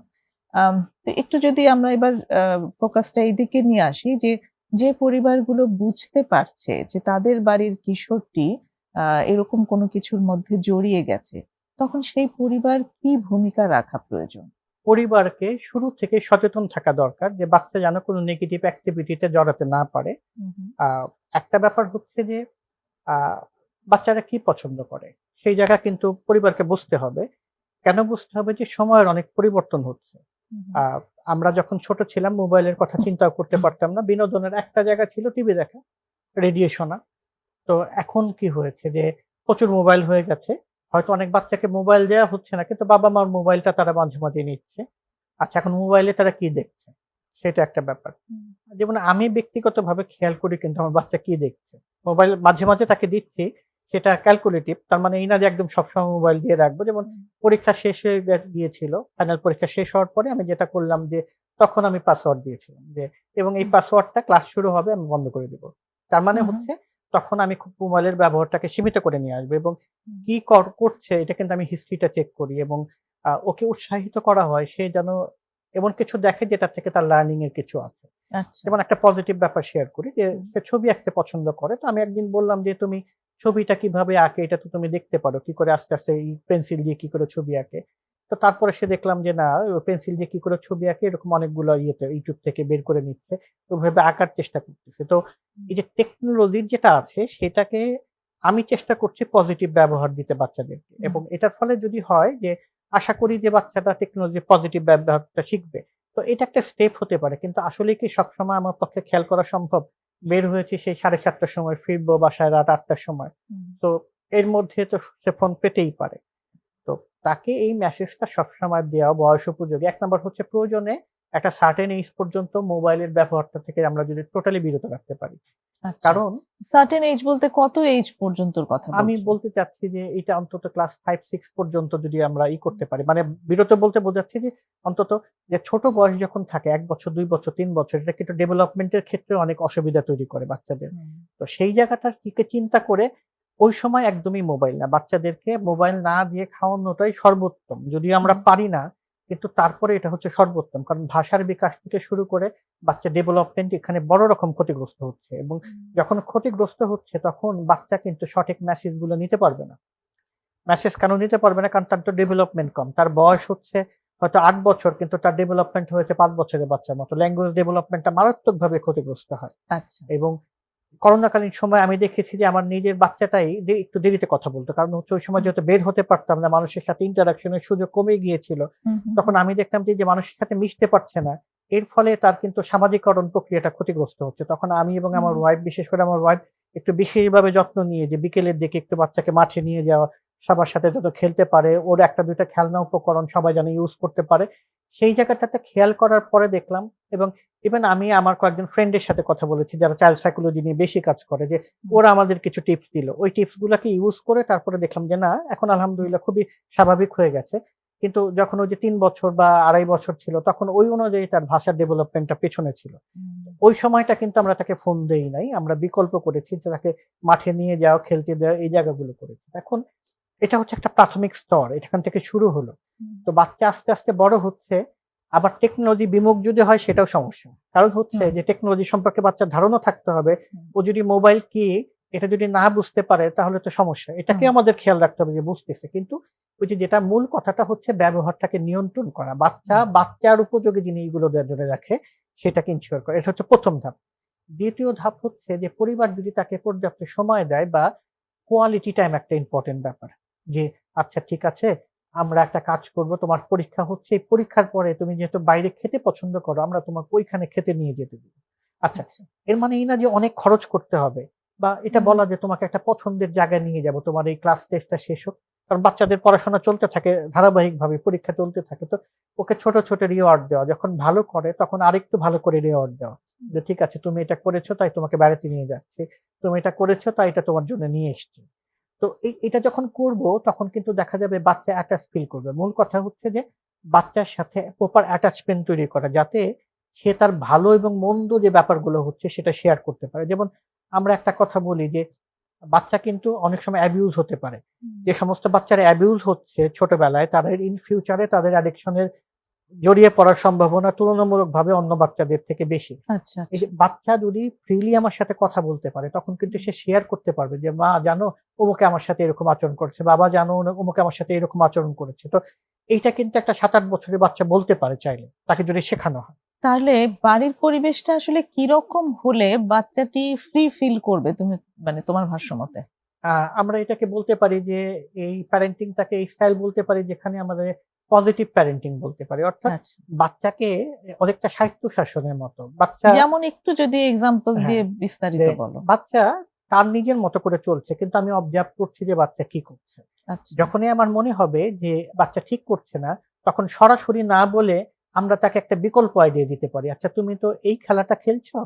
তো একটু যদি আমরা এবার ফোকাসটা এইদিকে নিয়ে আসি যে যে পরিবারগুলো বুঝতে পারছে যে তাদের বাড়ির কিশোরটি এরকম কোনো কিছুর মধ্যে জড়িয়ে গেছে, তখন সেই পরিবার কি ভূমিকা রাখা প্রয়োজন? পরিবারকে শুরু থেকে সচেতন থাকা দরকার যে বাচ্চা যেন কোনো নেগেটিভ অ্যাক্টিভিটিতে জড়াতে না পারে। হুম, হুম। আহ, একটা ব্যাপার হচ্ছে যে আহ, বাচ্চারা কি পছন্দ করে সেই জায়গা কিন্তু পরিবারকে বুঝতে হবে। কেন বুঝতে হবে? যে সময়ের অনেক পরিবর্তন হচ্ছে। হুম, আহ, আমরা যখন ছোট ছিলাম মোবাইলের কথা চিন্তাও করতে পারতাম না, বিনোদনের একটা জায়গা ছিল টিভি দেখা, রেডিও শোনা। তো এখন কি হয়েছে যে প্রচুর মোবাইল হয়ে গেছে। হয়তো অনেক বাচ্চাকে মোবাইল দেওয়া হচ্ছে না, কিন্তু বাবা মার মোবাইলটা তারা মাঝে মাঝে নিচ্ছে। আচ্ছা, এখন মোবাইলে তারা কি দেখছে সেটা একটা ব্যাপার। হুম, যেমন আমি ব্যক্তিগতভাবে খেয়াল করি কিন্তু আমার বাচ্চা কি দেখছে। মোবাইল মাঝে মাঝে তাকে দিচ্ছি, সেটা ক্যালকুলেটিভ। তার মানে এই না যে একদম সবসময় মোবাইল দিয়ে রাখবো। যেমন হুম, পরীক্ষা শেষ হয়ে গিয়েছিল, ফাইনাল পরীক্ষা শেষ হওয়ার পরে আমি যেটা করলাম যে তখন আমি পাসওয়ার্ড দিয়েছিলাম যে, এবং এই হুম, পাসওয়ার্ডটা ক্লাস শুরু হবে আমি বন্ধ করে দিব। তার মানে হুম, হুম, হচ্ছে তখন আমি খুব মোবাইলের ব্যবহারটাকে সীমিত করে নিয়ে আসবো, এবং হুম। কি করছে এটা কিন্তু আমি হিস্ট্রিটা চেক করি, এবং ওকে উৎসাহিত করা হয় সে যেন এমন কিছু দেখে যেটা থেকে তার লার্নিং এর কিছু আছে। আচ্ছা। যেমন একটা পজিটিভ ব্যাপার শেয়ার করি যে হুম, সে ছবি আঁকতে পছন্দ করে। তো আমি একদিন বললাম যে, "তুমি ছবিটা কিভাবে আঁকে এটা তো তুমি দেখতে পারো। কি করে আস্তে, আস্তে এই পেন্সিল দিয়ে কি করে ছবি আঁকে।" তো তারপরে সে দেখলাম যে না, ও পেন্সিল দিয়ে কি করে ছবি আঁকে এরকম অনেকগুলো ইয়েতে YouTube থেকে বের করে নিচ্ছে। তো ওভাবে আঁকার চেষ্টা করতেছে। তো হুম, এই যে টেকনোলজির যেটা আছে সেটাকে আমি চেষ্টা করছি পজিটিভ ব্যবহার দিতে বাচ্চাদেরকে, হুম, এবং এটার ফলে যদি হয় যে আশা করি যে বাচ্চাটা টেকনোলজির পজিটিভ ব্যবহারটা শিখবে। তো এটা একটা স্টেপ হতে পারে। কিন্তু আসলেই কি সবসময় আমার পক্ষে খেয়াল করা সম্ভব? বের হয়েছি সেই ৭:৩০ টার সময়, ফিরবো বাসায় রাত ৮ টার সময়। হুম, তো এর মধ্যে তো সে ফোন পেতেই পারে। তো তাকে এই মেসেজটা সবসময় দেওয়া বয়স উপযোগী। ১ নাম্বার হচ্ছে প্রয়োজনে একটা সার্টেন এইজ পর্যন্ত মোবাইলের ব্যবহারটা থেকে আমরা যদি টোটালি বিরত রাখতে পারি। আচ্ছা। কারণ সার্টেন এজ বলতে কত এজ পর্যন্তর কথা আমি বলছো? বলতে চাচ্ছি যে এটা অন্তত ক্লাস 5-6 পর্যন্ত যদি আমরা করতে পারি। মানে বিরত বলতে বোঝাচ্ছি যে অন্তত যে ছোট বয়স যখন থাকে ১ বছর, ২ বছর, ৩ বছর, এটা কিন্তু ডেভেলপমেন্ট এর ক্ষেত্রে অনেক অসুবিধা তৈরি করে বাচ্চাদের। হুম, তো সেই জায়গাটার দিকে চিন্তা করে ওই সময় একদমই মোবাইল না। বাচ্চাদেরকে মোবাইল না দিয়ে খাওয়ানোটাই সর্বোত্তম। যদিও আমরা হুম, পারি না, কিন্তু তারপরে এটা হচ্ছে সর্বোত্তম। কারণ ভাষার বিকাশ থেকে শুরু করে বাচ্চার ডেভেলপমেন্ট এখানে বড় রকম ক্ষতিগ্রস্ত হচ্ছে, এবং হুম, যখন ক্ষতিগ্রস্ত হচ্ছে তখন বাচ্চা কিন্তু সঠিক মেসেজ গুলো নিতে পারবে না। মেসেজ কেন নিতে পারবে না? কারণ তার তো ডেভেলপমেন্ট কম। তার বয়স হচ্ছে হয়তো ৮ বছর, কিন্তু তার ডেভেলপমেন্ট হয়েছে ৫ বছরের বাচ্চার মতো। ল্যাঙ্গুয়েজ ডেভেলপমেন্টটা মারাত্মকভাবে ক্ষতিগ্রস্ত হয়। আচ্ছা। এবং করোনাকালীন সময়ে আমি দেখেছি যে আমার নিজের বাচ্চাটাই যে একটু দেরিতে কথা বলতো। কারণ হচ্ছে ওই সময় হুম, যেহেতু বের হতে পারতাম না, মানুষের সাথে ইন্টারেকশন এর সুযোগ কমে গিয়েছিল। হুম, হুম, তখন হুম, আমি দেখতাম যে, মানুষের সাথে মিশতে পারছে না। এর ফলে তার কিন্তু সামাজিকরণ প্রক্রিয়াটা ক্ষতিগ্রস্ত হচ্ছে। তখন আমি এবং হুম, আমার ওয়াইফ, বিশেষ করে আমার ওয়াইফ একটু বিশেষভাবে যত্ন নিয়ে যে বিকেলের দিকে একটু বাচ্চাকে মাঠে নিয়ে যাওয়া, সবার সাথে যত খেলতে পারে, ওর ১ টা ২ টা খেলনা উপকরণ সবাই যেন ইউজ করতে পারে। সেই জায়গাটাতে খেয়াল করার পরে দেখলাম, এবং ইভেন আমি আমার কয়েকজন ফ্রেন্ডের সাথে কথা বলেছি যারা চাইল্ড সাইকোলজি নিয়ে বেশি কাজ করে, যে হুম, ওরা আমাদের কিছু টিপস দিল। ওই টিপস গুলাকে ইউজ করে তারপরে দেখলাম যে না, এখন হুম, আলহামদুলিল্লাহ খুবই স্বাভাবিক হয়ে গেছে। কিন্তু যখন ওই যে ৩ বছর বা ২.৫ বছর ছিল তখন ওই অনুযায়ী তার ভাষার ডেভেলপমেন্টটা পেছনে ছিল। হুম, ওই সময়টা কিন্তু আমরা তাকে ফোন দেই নাই। আমরা বিকল্প করেছি যে তাকে মাঠে নিয়ে যাওয়া, খেলতে দেওয়া, এই জায়গাগুলো করেছি। এখন এটা হচ্ছে একটা প্রাথমিক স্তর। এখান থেকে শুরু হলো। হুম, তো বাচ্চা আস্তে, আস্তে বড় হচ্ছে। আবার টেকনোলজি বিমুখ যদি হয় সেটাও সমস্যা। কারণ হচ্ছে হুম, যে টেকনোলজি সম্পর্কে বাচ্চার ধারণা থাকতে হবে। হুম, ও যদি মোবাইল কি এটা যদি না বুঝতে পারে তাহলে তো সমস্যা। এটাকে হুম, আমাদের খেয়াল রাখতে হবে যে বুঝতেছে। কিন্তু ওই যে যেটা মূল কথাটা হচ্ছে ব্যবহারটাকে নিয়ন্ত্রণ করা। বাচ্চা হুম, বাচ্চার উপযোগী জিনিসগুলো ধরে রাখে সেটাকে ইনশিওর করা। এটা হচ্ছে ১ম ধাপ। ২য় ধাপ হচ্ছে যে পরিবার যদি তাকে পর্যাপ্ত সময় দেয়, বা কোয়ালিটি টাইম একটা ইম্পোর্টেন্ট ব্যাপার। যে আচ্ছা ঠিক আছে, আমরা একটা কাজ করব। তোমার পরীক্ষা হচ্ছে। এই পরীক্ষার পরে তুমি যেহেতু বাইরে খেতে পছন্দ করো, আমরা তোমাকে ওইখানে খেতে নিয়ে যেতে দিব। আচ্ছা, আচ্ছা। এর মানে এই না যে অনেক খরচ করতে হবে, বা এটা হুম, বলা যে তোমাকে একটা পছন্দের জায়গায় নিয়ে যাব। তোমার এই ক্লাস টেস্টটা শেষ হোক। কারণ বাচ্চাদের পড়াশোনা চলতে থাকে ধারাবাহিকভাবে, পরীক্ষা চলতে থাকে। তো ওকে ছোট, ছোট রিওয়ার্ড দেওয়া। যখন ভালো করে তখন আরেকটু ভালো করে রিওয়ার্ড দেওয়া। যে ঠিক আছে তুমি এটা করেছো তাই তোমাকে বেড়াতে নিয়ে যাচ্ছি। তুমি এটা করেছো তাই এটা তোমার জন্য নিয়ে এসছি। তো এটা যখন করব তখন কিন্তু দেখা যাবে বাচ্চা অ্যাটাচ ফিল করবে। মূল কথা হচ্ছে যে বাচ্চার সাথে প্রপার অ্যাটাচমেন্ট তৈরি করা, যাতে সে তার ভালো এবং মন্দ যে ব্যাপারগুলো হচ্ছে সেটা শেয়ার করতে পারে। যেমন আমরা একটা কথা বলি যে বাচ্চা কিন্তু অনেক সময় অ্যাবিউজ হতে পারে। যে সমস্ত বাচ্চারা অ্যাবিউজ হচ্ছে ছোটবেলায়, তাদের ইন ফিউচারে তাদের অ্যাডিকশনের জড়িয়ে পড়ার সম্ভাবনা তুলনামূলকভাবে অন্য বাচ্চাদের থেকে বেশি। আচ্ছা, এই আচ্ছা। যে বাচ্চা যদি ফ্রিলি আমার সাথে কথা বলতে পারে, তখন কিন্তু সে শেয়ার করতে পারবে যে, "মা জানো অমুকে আমার সাথে এরকম আচরণ করেছে। বাবা জানো অমুকে আমার সাথে এরকম আচরণ করেছে।" তো এইটা কিন্তু একটা ৭-৮ বছরের বাচ্চা বলতে পারে চাইলে, তাকে যদি শেখানো হয়। তাহলে বাড়ির পরিবেশটা আসলে কিরকম হলে বাচ্চাটি ফ্রি ফিল করবে তুমি মানে তোমার ভাষ্য মতে? আ আমরা এটাকে বলতে পারি যে এই প্যারেন্টিংটাকে এই স্টাইল বলতে পারি যেখানে আমাদের পজিটিভ প্যারেন্টিং বলতে পারি। অর্থাৎ আচ্ছা। বাচ্চাকে অনেকটা স্বায়ত্তশাসনের মতো। বাচ্চা যেমন একটু যদি এক্সাম্পল হ্যাঁ, দিয়ে যে বিস্তারিত বলো। বাচ্চা তার নিজের মতো করে চলছে। কিন্তু আমি অবজার্ভ করছি যে বাচ্চা কি করছে। আচ্ছা। যখনই আমার মনে হবে যে বাচ্চা ঠিক করছে না, তখন সরাসরি না বলে আমরা তাকে একটা বিকল্প আইডিয়া দিতে পারি। আচ্ছা, তুমি তো এই খেলাটা খেলছো।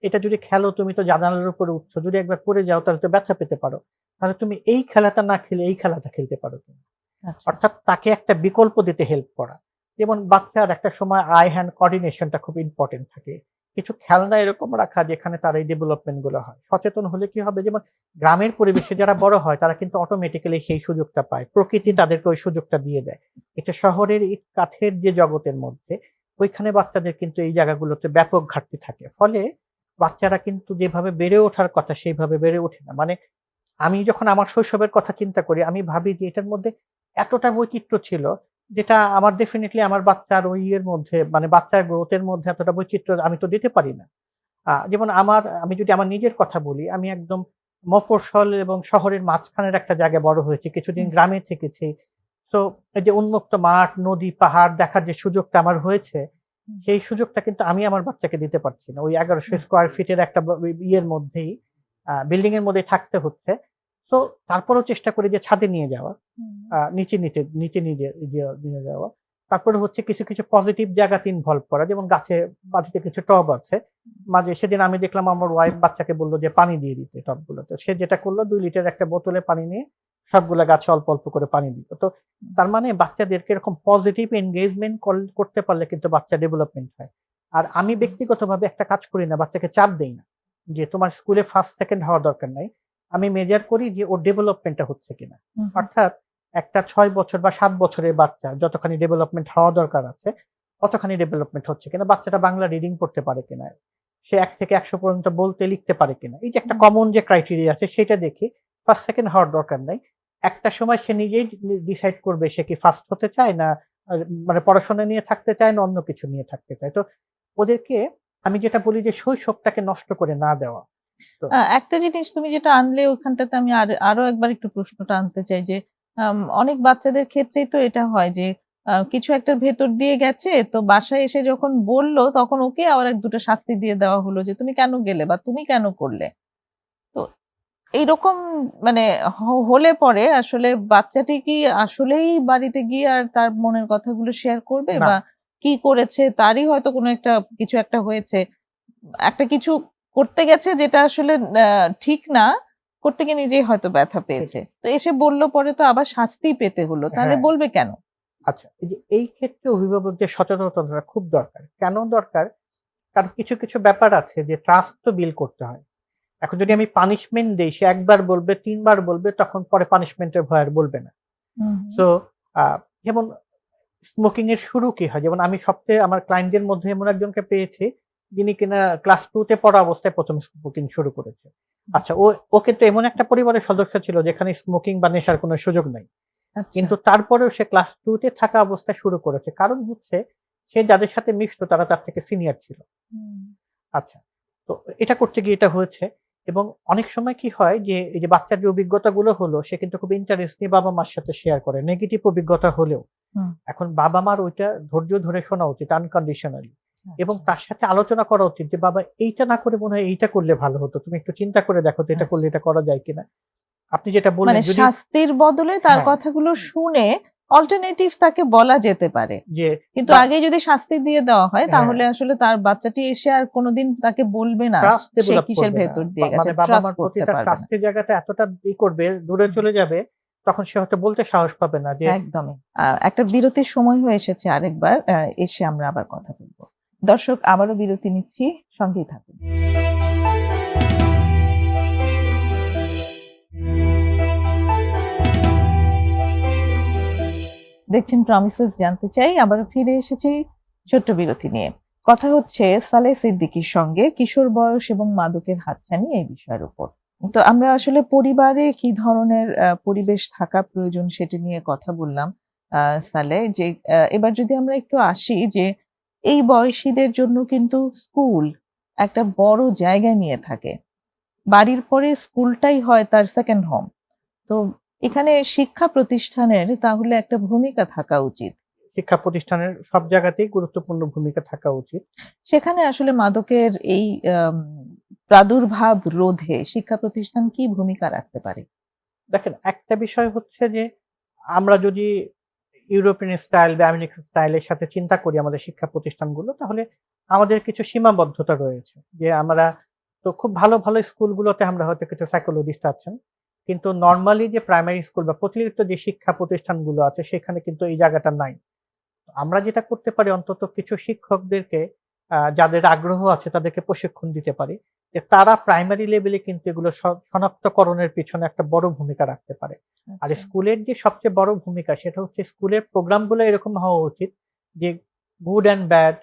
এটা যদি খেলো তুমি তো জানালার উপরে উঠছো। যদি একবার পড়ে যাও তাহলে তো ব্যথা পেতে পারো। তাহলে তুমি এই খেলাটা না খেলে এই খেলাটা খেলতে পারো তুমি। আচ্ছা। অর্থাৎ তাকে একটা বিকল্প দিতে হেল্প করা। যেমন বাচ্চার একটা সময় আই হ্যান্ড কোঅর্ডিনেশনটা খুব ইম্পোর্টেন্ট থাকে। কিছু খেলনা এরকম রাখা যেখানে তার এই ডেভেলপমেন্ট গুলো হয়। সচেতন হলে কি হবে, যেমন গ্রামের পরিবেশে যারা বড় হয় তারা কিন্তু অটোমেটিক্যালি সেই সুযোগটা পায়। প্রকৃতি তাদেরকে ওই সুযোগটা দিয়ে দেয়। এটা শহরের ইট কাঠের যে জগতের মধ্যে ওইখানে বাচ্চাদের কিন্তু এই জায়গাগুলোতে ব্যাপক ঘাটতি থাকে। ফলে বাচ্চারা কিন্তু যেভাবে বেড়ে ওঠার কথা সেইভাবে বেড়ে ওঠে না। মানে আমি যখন আমার শৈশবের কথা চিন্তা করি, আমি ভাবি যে এটার মধ্যে এতটা বৈচিত্র্য ছিল, যেটা আমার ডেফিনিটলি আমার বাচ্চার ওই ইয়ের মধ্যে মানে বাচ্চার গ্রোথ এর মধ্যে এতটা বৈচিত্র্য আমি তো দিতে পারি না। যেমন আমি যদি আমার নিজের কথা বলি, আমি একদম মফস্বল এবং শহরের মাঝখানের একটা জায়গায় বড় হয়েছি। কিছুদিন হুম, গ্রামে থেকেছি। তো এই যে উন্মুক্ত মাঠ, নদী, পাহাড় দেখার যে সুযোগটা আমার হয়েছে, হুম, সেই সুযোগটা কিন্তু আমি আমার বাচ্চাকে দিতে পারছি না। ওই ১১০০ হুম, স্কয়ার ফিটের একটা ইয়ের মধ্যেই বিল্ডিং এর মধ্যেই থাকতে হচ্ছে। তো তারপরেও চেষ্টা করি যে ছাদে নিয়ে যাওয়া। হুম, নিচে নিয়ে যাওয়া। তারপরে হচ্ছে কিছু, কিছু পজিটিভ জায়গাতে ইনভলভ করা। যেমন বাড়িতে কিছু টব আছে। মাঝে সেদিন আমি দেখলাম আমার ওয়াইফ বাচ্চাকে বলল যে পানি দিয়ে দিতে টবগুলোতে। সে যেটা করল ২ লিটার একটা বোতলে পানি নিয়ে সবগুলা গাছে অল্প, অল্প করে পানি দিত। তো তার মানে বাচ্চাদেরকে এরকম পজিটিভ এনগেজমেন্ট করতে পারলে কিন্তু বাচ্চা ডেভেলপমেন্ট হয়। আর আমি হুম, ব্যক্তিগতভাবে একটা কাজ করি না, বাচ্চাকে চাপ দেই না। যে তোমার স্কুলে ফার্স্ট, সেকেন্ড হওয়ার দরকার নাই। আমি মেজার করি যে ওর ডেভেলপমেন্টটা হচ্ছে কিনা। হুম, হুম, অর্থাৎ একটা ৬ বছর বা ৭ বছরের বাচ্চা যতখানি ডেভেলপমেন্ট হওয়া দরকার আছে, অতখানি ডেভেলপমেন্ট হচ্ছে কিনা। বাচ্চাটা বাংলা রিডিং পড়তে পারে কিনা। সে ১ থেকে ১০০ পর্যন্ত বলতে লিখতে পারে কিনা। এই যে একটা হুম। কমন যে ক্রাইটেরিয়া আছে সেটা দেখে ফার্স্ট, সেকেন্ড হওয়ার দরকার নাই। একটা সময় সে নিজেই ডিসাইড করবে সে কি ফার্স্ট হতে চায় না আ মানে পড়াশোনা নিয়ে থাকতে চায় না অন্য কিছু নিয়ে থাকতে চায়। তো ওদেরকে আমি যেটা বলি যে শৈশবটাকে নষ্ট করে না দেওয়া। তো একটা জিনিস তুমি যেটা আনলে ওখানটাতে আমি আরো একবার একটু প্রশ্নটা আনতে চাই যে অনেক বাচ্চাদের ক্ষেত্রেই তো এটা হয় যে কিছু একটার ভেতর দিয়ে গেছে তো বাসায় এসে যখন বলল তখন ওকে আবার এক দুটো শাস্তি দিয়ে দেওয়া হলো যে তুমি কেন গেলে বা তুমি কেন করলে। তো এইরকম মানে হলে পরে আসলে বাচ্চাটি কি আসলেই বাড়িতে গিয়ে আর তার মনের কথাগুলো শেয়ার করবে না, বা কি করেছে তারই হয়তো কোনো একটা কিছু একটা হয়েছে, একটা কিছু করতে গেছে যেটা আসলে ঠিক না, করতে গিয়ে নিজেই হয়তো ব্যথা পেয়েছে, সেটাই। তো এসে বলল পরে তো আবার শাস্তি পেতে হলো, তাহলে হ্যাঁ। বলবে কেন? আচ্ছা, এই ক্ষেত্রে অভিভাবকদের সচেতনতাটা খুব দরকার। কেন দরকার? কারণ কিছু, কিছু ব্যাপার আছে যে ট্রাস্ট তো বিল্ড করতে হয়। এখন যদি আমি পানিশমেন্ট দেই, সে ১ বার বলবে, ৩ বার বলবে, তখন পরে পানিশমেন্ট এর ভয় আর বলবে না। হুম, হুম, সো আ যেমন স্মোকিং এর শুরু কি হয়? যেমন আমি সবচেয়ে আমার ক্লায়েন্টদের মধ্যে এমন একজনকে পেয়েছি, যিনি কিনা ক্লাস 2 তে পড়া অবস্থায় ১ম স্মোকিং শুরু করেছে। আচ্ছা, ও কিন্তু এমন একটা পরিবারের সদস্য ছিল যেখানে স্মোকিং বা নেশার কোনো সুযোগ নাই। আচ্ছা, কিন্তু তারপরেও সে ক্লাস 2 তে থাকা অবস্থায় শুরু করেছে। কারণ হচ্ছে সে যাদের সাথে মিশত তারা তার থেকে সিনিয়র ছিল। হুম, আচ্ছা। তো এটা করতে গিয়ে এটা হয়েছে এবং অনেক সময় কি হয় যে এই যে বাচ্চার যে অভিজ্ঞতাগুলো হলো সে কিন্তু খুব ইন্টারেস্ট নিয়ে বাবা-মার সাথে শেয়ার করে। নেগেটিভ অভিজ্ঞতা হলেও। হুম, এখন বাবা-মার ওইটা ধৈর্য ধরে শোনা উচিত আনকন্ডিশনালি এবং আচ্ছা, তার সাথে আলোচনা করা উচিত যে, "বাবা এইটা না করে মনে হয় এইটা করলে ভালো হতো। তুমি একটু চিন্তা করে দেখো তো এটা করলে আচ্ছা। এটা করা যায় কিনা?" আপনি যেটা বললেন মানে যদি শাস্তির বদলে তার হ্যাঁ, কথাগুলো শুনে অল্টারনেটিভ তাকে বলা যেতে পারে, যে কিন্তু আগে যদি শাস্তি দিয়ে দেওয়া হয় তাহলে আসলে তার বাচ্চাটি এসে আর কোনোদিন তাকে বলবে না ট্রাস্ট সে ডেভেলপ কিসের করবে না, ভেতর দিয়ে গেছে, মানে বাবা ট্রাস্ট মার প্রতি করতে তার পারবে না। ট্রাস্টের জায়গাটা এতটা করবে, দূরে চলে যাবে, তখন সে হয়তো বলতে সাহস পাবে না যে। একদমই। একটা বিরতির সময় হয়ে এসেছে আরেকবার, এসে আমরা আবার কথা বলবো। দর্শক, আবারও বিরতি নিচ্ছি, সঙ্গেই থাকুন। দেখছেন প্রমিসেস জানতে চাই, আবারও ফিরে এসেছি ছোট্ট বিরতি নিয়ে। কথা হচ্ছে সালেহ সিদ্দিকীর সঙ্গে কিশোর বয়স এবং মাদকের হাতছানি এই বিষয়ের উপর। তো আমরা আসলে পরিবারে কি ধরনের পরিবেশ থাকা প্রয়োজন সেটি নিয়ে কথা বললাম সালেহ। যে এবার যদি আমরা একটু আসি যে এই বয়সীদের জন্য কিন্তু স্কুল একটা বড় জায়গা নিয়ে থাকে, বাড়ির পরে স্কুলটাই হয় তার সেকেন্ড হোম। তো এখানে শিক্ষা প্রতিষ্ঠানের তাহলে একটা ভূমিকা থাকা উচিত। শিক্ষা প্রতিষ্ঠানের সব জায়গাতেই গুরুত্বপূর্ণ ভূমিকা থাকা উচিত। সেখানে আসলে মাদকের এই প্রাদুর্ভাব রোধে শিক্ষা প্রতিষ্ঠান কি ভূমিকা রাখতে পারে? দেখেন, একটা বিষয় হচ্ছে যে আমরা যদি ইউরোপিয়ান স্টাইল বা আমেরিকান স্টাইলের সাথে চিন্তা করি আমাদের শিক্ষা প্রতিষ্ঠানগুলো, তাহলে আমাদের কিছু সীমাবদ্ধতা রয়েছে। যে আমরা তো খুব ভালো ভালো স্কুলগুলোতে আমরা হয়তো কিছু সাইকোলজিস্ট আছেন, কিন্তু নর্মালি যে প্রাইমারি স্কুল বা প্রচলিত যে শিক্ষা প্রতিষ্ঠানগুলো আছে সেখানে কিন্তু এই জায়গাটা নাই। আমরা যেটা করতে পারি, অন্তত কিছু শিক্ষকদেরকে যাদের আগ্রহ আছে তাদেরকে প্রশিক্ষণ দিতে পারি যে তারা প্রাইমারি লেভেলে কিন্তু এগুলো শনাক্তকরণের পিছনে একটা বড় ভূমিকা রাখতে পারে। আর আচ্ছা। স্কুলের যে সবচেয়ে বড় ভূমিকা সেটা হচ্ছে স্কুলের প্রোগ্রামগুলো এরকম হওয়া উচিত যে গুড অ্যান্ড ব্যাড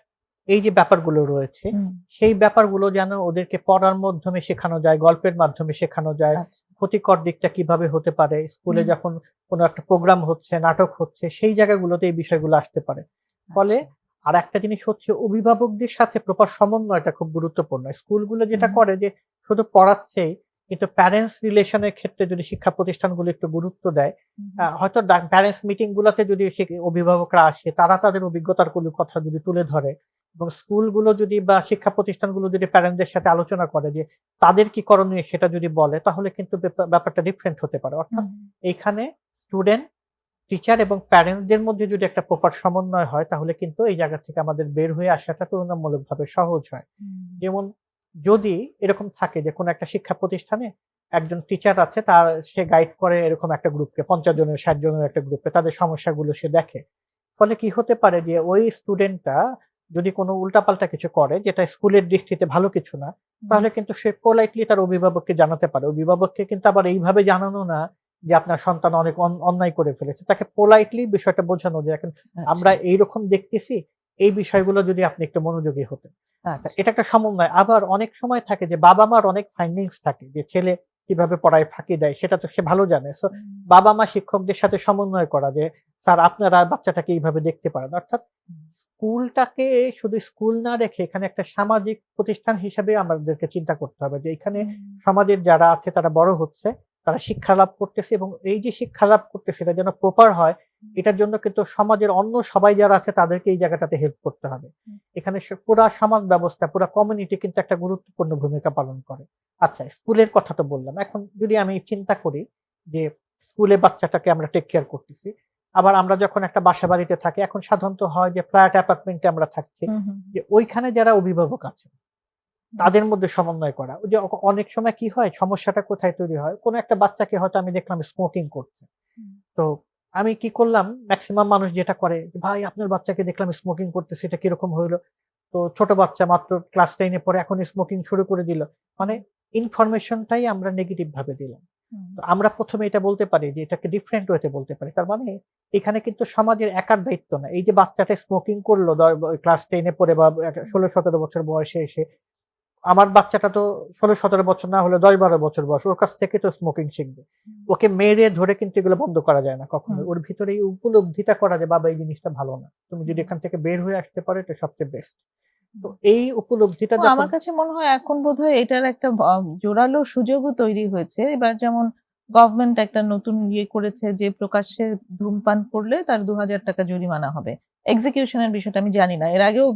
এই যে ব্যাপারগুলো রয়েছে হুম। সেই ব্যাপারগুলো যেন ওদেরকে পড়ার মাধ্যমে শেখানো যায়, গল্পের মাধ্যমে শেখানো যায়। আচ্ছা। ক্ষতিকর দিকটা কিভাবে হতে পারে, স্কুলে হুম। যখন কোনো একটা প্রোগ্রাম হচ্ছে, নাটক হচ্ছে, সেই জায়গাগুলোতে এই বিষয়গুলো আসতে পারে। ফলে আচ্ছা। আর একটা জিনিস হচ্ছে অভিভাবকদের সাথে প্রপার সমন্বয়টা খুব গুরুত্বপূর্ণ। স্কুলগুলো যেটা হুম। করে যে শুধু পড়াচ্ছেই, কিন্তু প্যারেন্টস রিলেশনের ক্ষেত্রে যদি শিক্ষা প্রতিষ্ঠানগুলো একটু গুরুত্ব দেয়, হুম। হয়তো প্যারেন্টস মিটিং গুলাতে যদি অভিভাবকরা আসে, তারা তাদের অভিজ্ঞতার কোনো কথা যদি তুলে ধরে, এবং স্কুলগুলো যদি বা শিক্ষা প্রতিষ্ঠানগুলো যদি প্যারেন্টসদের সাথে আলোচনা করে যে তাদের কি করণীয় সেটা যদি বলে, তাহলে কিন্তু ব্যাপারটা ডিফারেন্ট হতে পারে। অর্থাৎ হুম। এইখানে স্টুডেন্ট, টিচার এবং প্যারেন্টসদের মধ্যে যদি একটা প্রপার সমন্বয় হয়, তাহলে কিন্তু এই জায়গা থেকে আমাদের বের হয়ে আসাটা তুলনামূলকভাবে সহজ হয়। হুম। যেমন যদি এরকম থাকে যে কোনো একটা শিক্ষা প্রতিষ্ঠানে একজন টিচার আছে, সে গাইড করে এরকম একটা গ্রুপকে, 50 জনের 60 জনের একটা গ্রুপকে, তাদের সমস্যাগুলো সে দেখে। ফলে কি হতে পারে যে ওই স্টুডেন্টটা যদি কোনো উল্টাপাল্টা কিছু করে যেটা স্কুলের দৃষ্টিতে ভালো কিছু না, তাহলে কিন্তু সে পোলাইটলি তার অভিভাবককে জানাতে পারে। অভিভাবককে কিন্তু আবার এইভাবে জানানো না যে আপনার সন্তান অনেক অন্যায় করে ফেলেছে। তাকে পোলাইটলি বিষয়টা বোঝানো যে এখন আমরা আচ্ছা। এইরকম দেখতেছি, এই বিষয়গুলো যদি আপনি একটু মনোযোগী হতেন। আচ্ছা। এটা একটা সমন্বয়। আবার অনেক সময় থাকে যে বাবা-মার অনেক ফাইন্ডিংস থাকে যে ছেলে কিভাবে পড়ায় ফাঁকি দেয়, সেটা তো সে ভালো জানে। সো হুম। বাবা-মা শিক্ষকদের সাথে সমন্বয় করা যে, "স্যার, আপনারা বাচ্চাটাকে এইভাবে দেখতে পারেন।" অর্থাৎ স্কুলটাকে শুধু স্কুল না রেখে এখানে একটা সামাজিক প্রতিষ্ঠান হিসেবে আমাদেরকে চিন্তা করতে হবে যে এখানে হুম। সমাজের যারা আছে তারা বড় হচ্ছে, তারা শিক্ষা লাভ করতেছে, এবং এই যে শিক্ষা লাভ করতেছে এটা যেন প্রপার হয়, এটার জন্য কিন্তু সমাজের অন্য সবাই যারা আছে তাদেরকে এই জায়গাটাতে হেল্প করতে হবে। হুম। এখানে পুরা সমাজ ব্যবস্থা, পুরা কমিউনিটি কিন্তু একটা গুরুত্বপূর্ণ ভূমিকা পালন করে। আচ্ছা, স্কুলের কথা তো বললাম। এখন যদি আমি চিন্তা করি যে স্কুলে বাচ্চাটাকে আমরা টেক কেয়ার করতেছি। আবার আমরা যখন একটা বাসা বাড়িতে থাকি, এখন সাধারণত হয় যে ফ্ল্যাট অ্যাপার্টমেন্টে আমরা থাকছি, হুম। হুম। যে ওইখানে যারা অভিভাবক আছে তাদের মধ্যে সমন্বয় করা। ওই যে অনেক সময় কি হয়, সমস্যাটা কোথায় তৈরি হয়? কোনো একটা বাচ্চাকে হয়তো আমি দেখলাম স্মোকিং করছে। হুম। তো আমি কি করলাম, মেক্সিমাম মানুষ যেটা করে, "ভাই, আপনার বাচ্চাকে দেখলাম স্মোকিং করতেছে, এটা কিরকম হইলো?" তো ছোট বাচ্চা মাত্র ক্লাস 10 এ পড়ে, এখন স্মোকিং শুরু করে দিল। মানে ইনফরমেশনটাই আমরা নেগেটিভ ভাবে দিলাম। হুম। তো আমরা ১ম এ এটা বলতে পারি যে এটাকে ডিফারেন্ট ওয়েতে বলতে পারি। তার মানে এখানে কিন্তু সমাজের একার দায়িত্ব না। এই যে বাচ্চাটা স্মোকিং করলো ক্লাস 10 এ পড়ে বা ১৬-১৭ বছর বয়সে এসে, আমার বাচ্চাটা তো ১৬-১৭ বছর না হলে ১০-১২ বছর বয়স। ওর কাছ থেকে তো স্মোকিং শিখবে। ওকে মেরে ধরে কিন্তু এগুলো বন্ধ করা যায় না কখনোই। হুম। ওর ভিতরে এই উপলব্ধিটা করা যে বাবা এই জিনিসটা ভালো না। তুমি যদি হুম। এখান থেকে বের হয়ে আসতে পারো, এটা সবচেয়ে বেস্ট। তো হুম। এই উপলব্ধিটা তো যখন আমার কাছে মনে হয় এখন বোধহয় এটার একটা জোরালো সুযোগও তৈরি হয়েছে। এবার যেমন গভর্নমেন্ট একটা নতুন ইয়ে করেছে যে প্রকাশ্যে ধূমপান করলে তার ৳২,০০০ জরিমানা হবে। এক্সিকিউশন এর বিষয়টা আমি জানি না। এর আগেও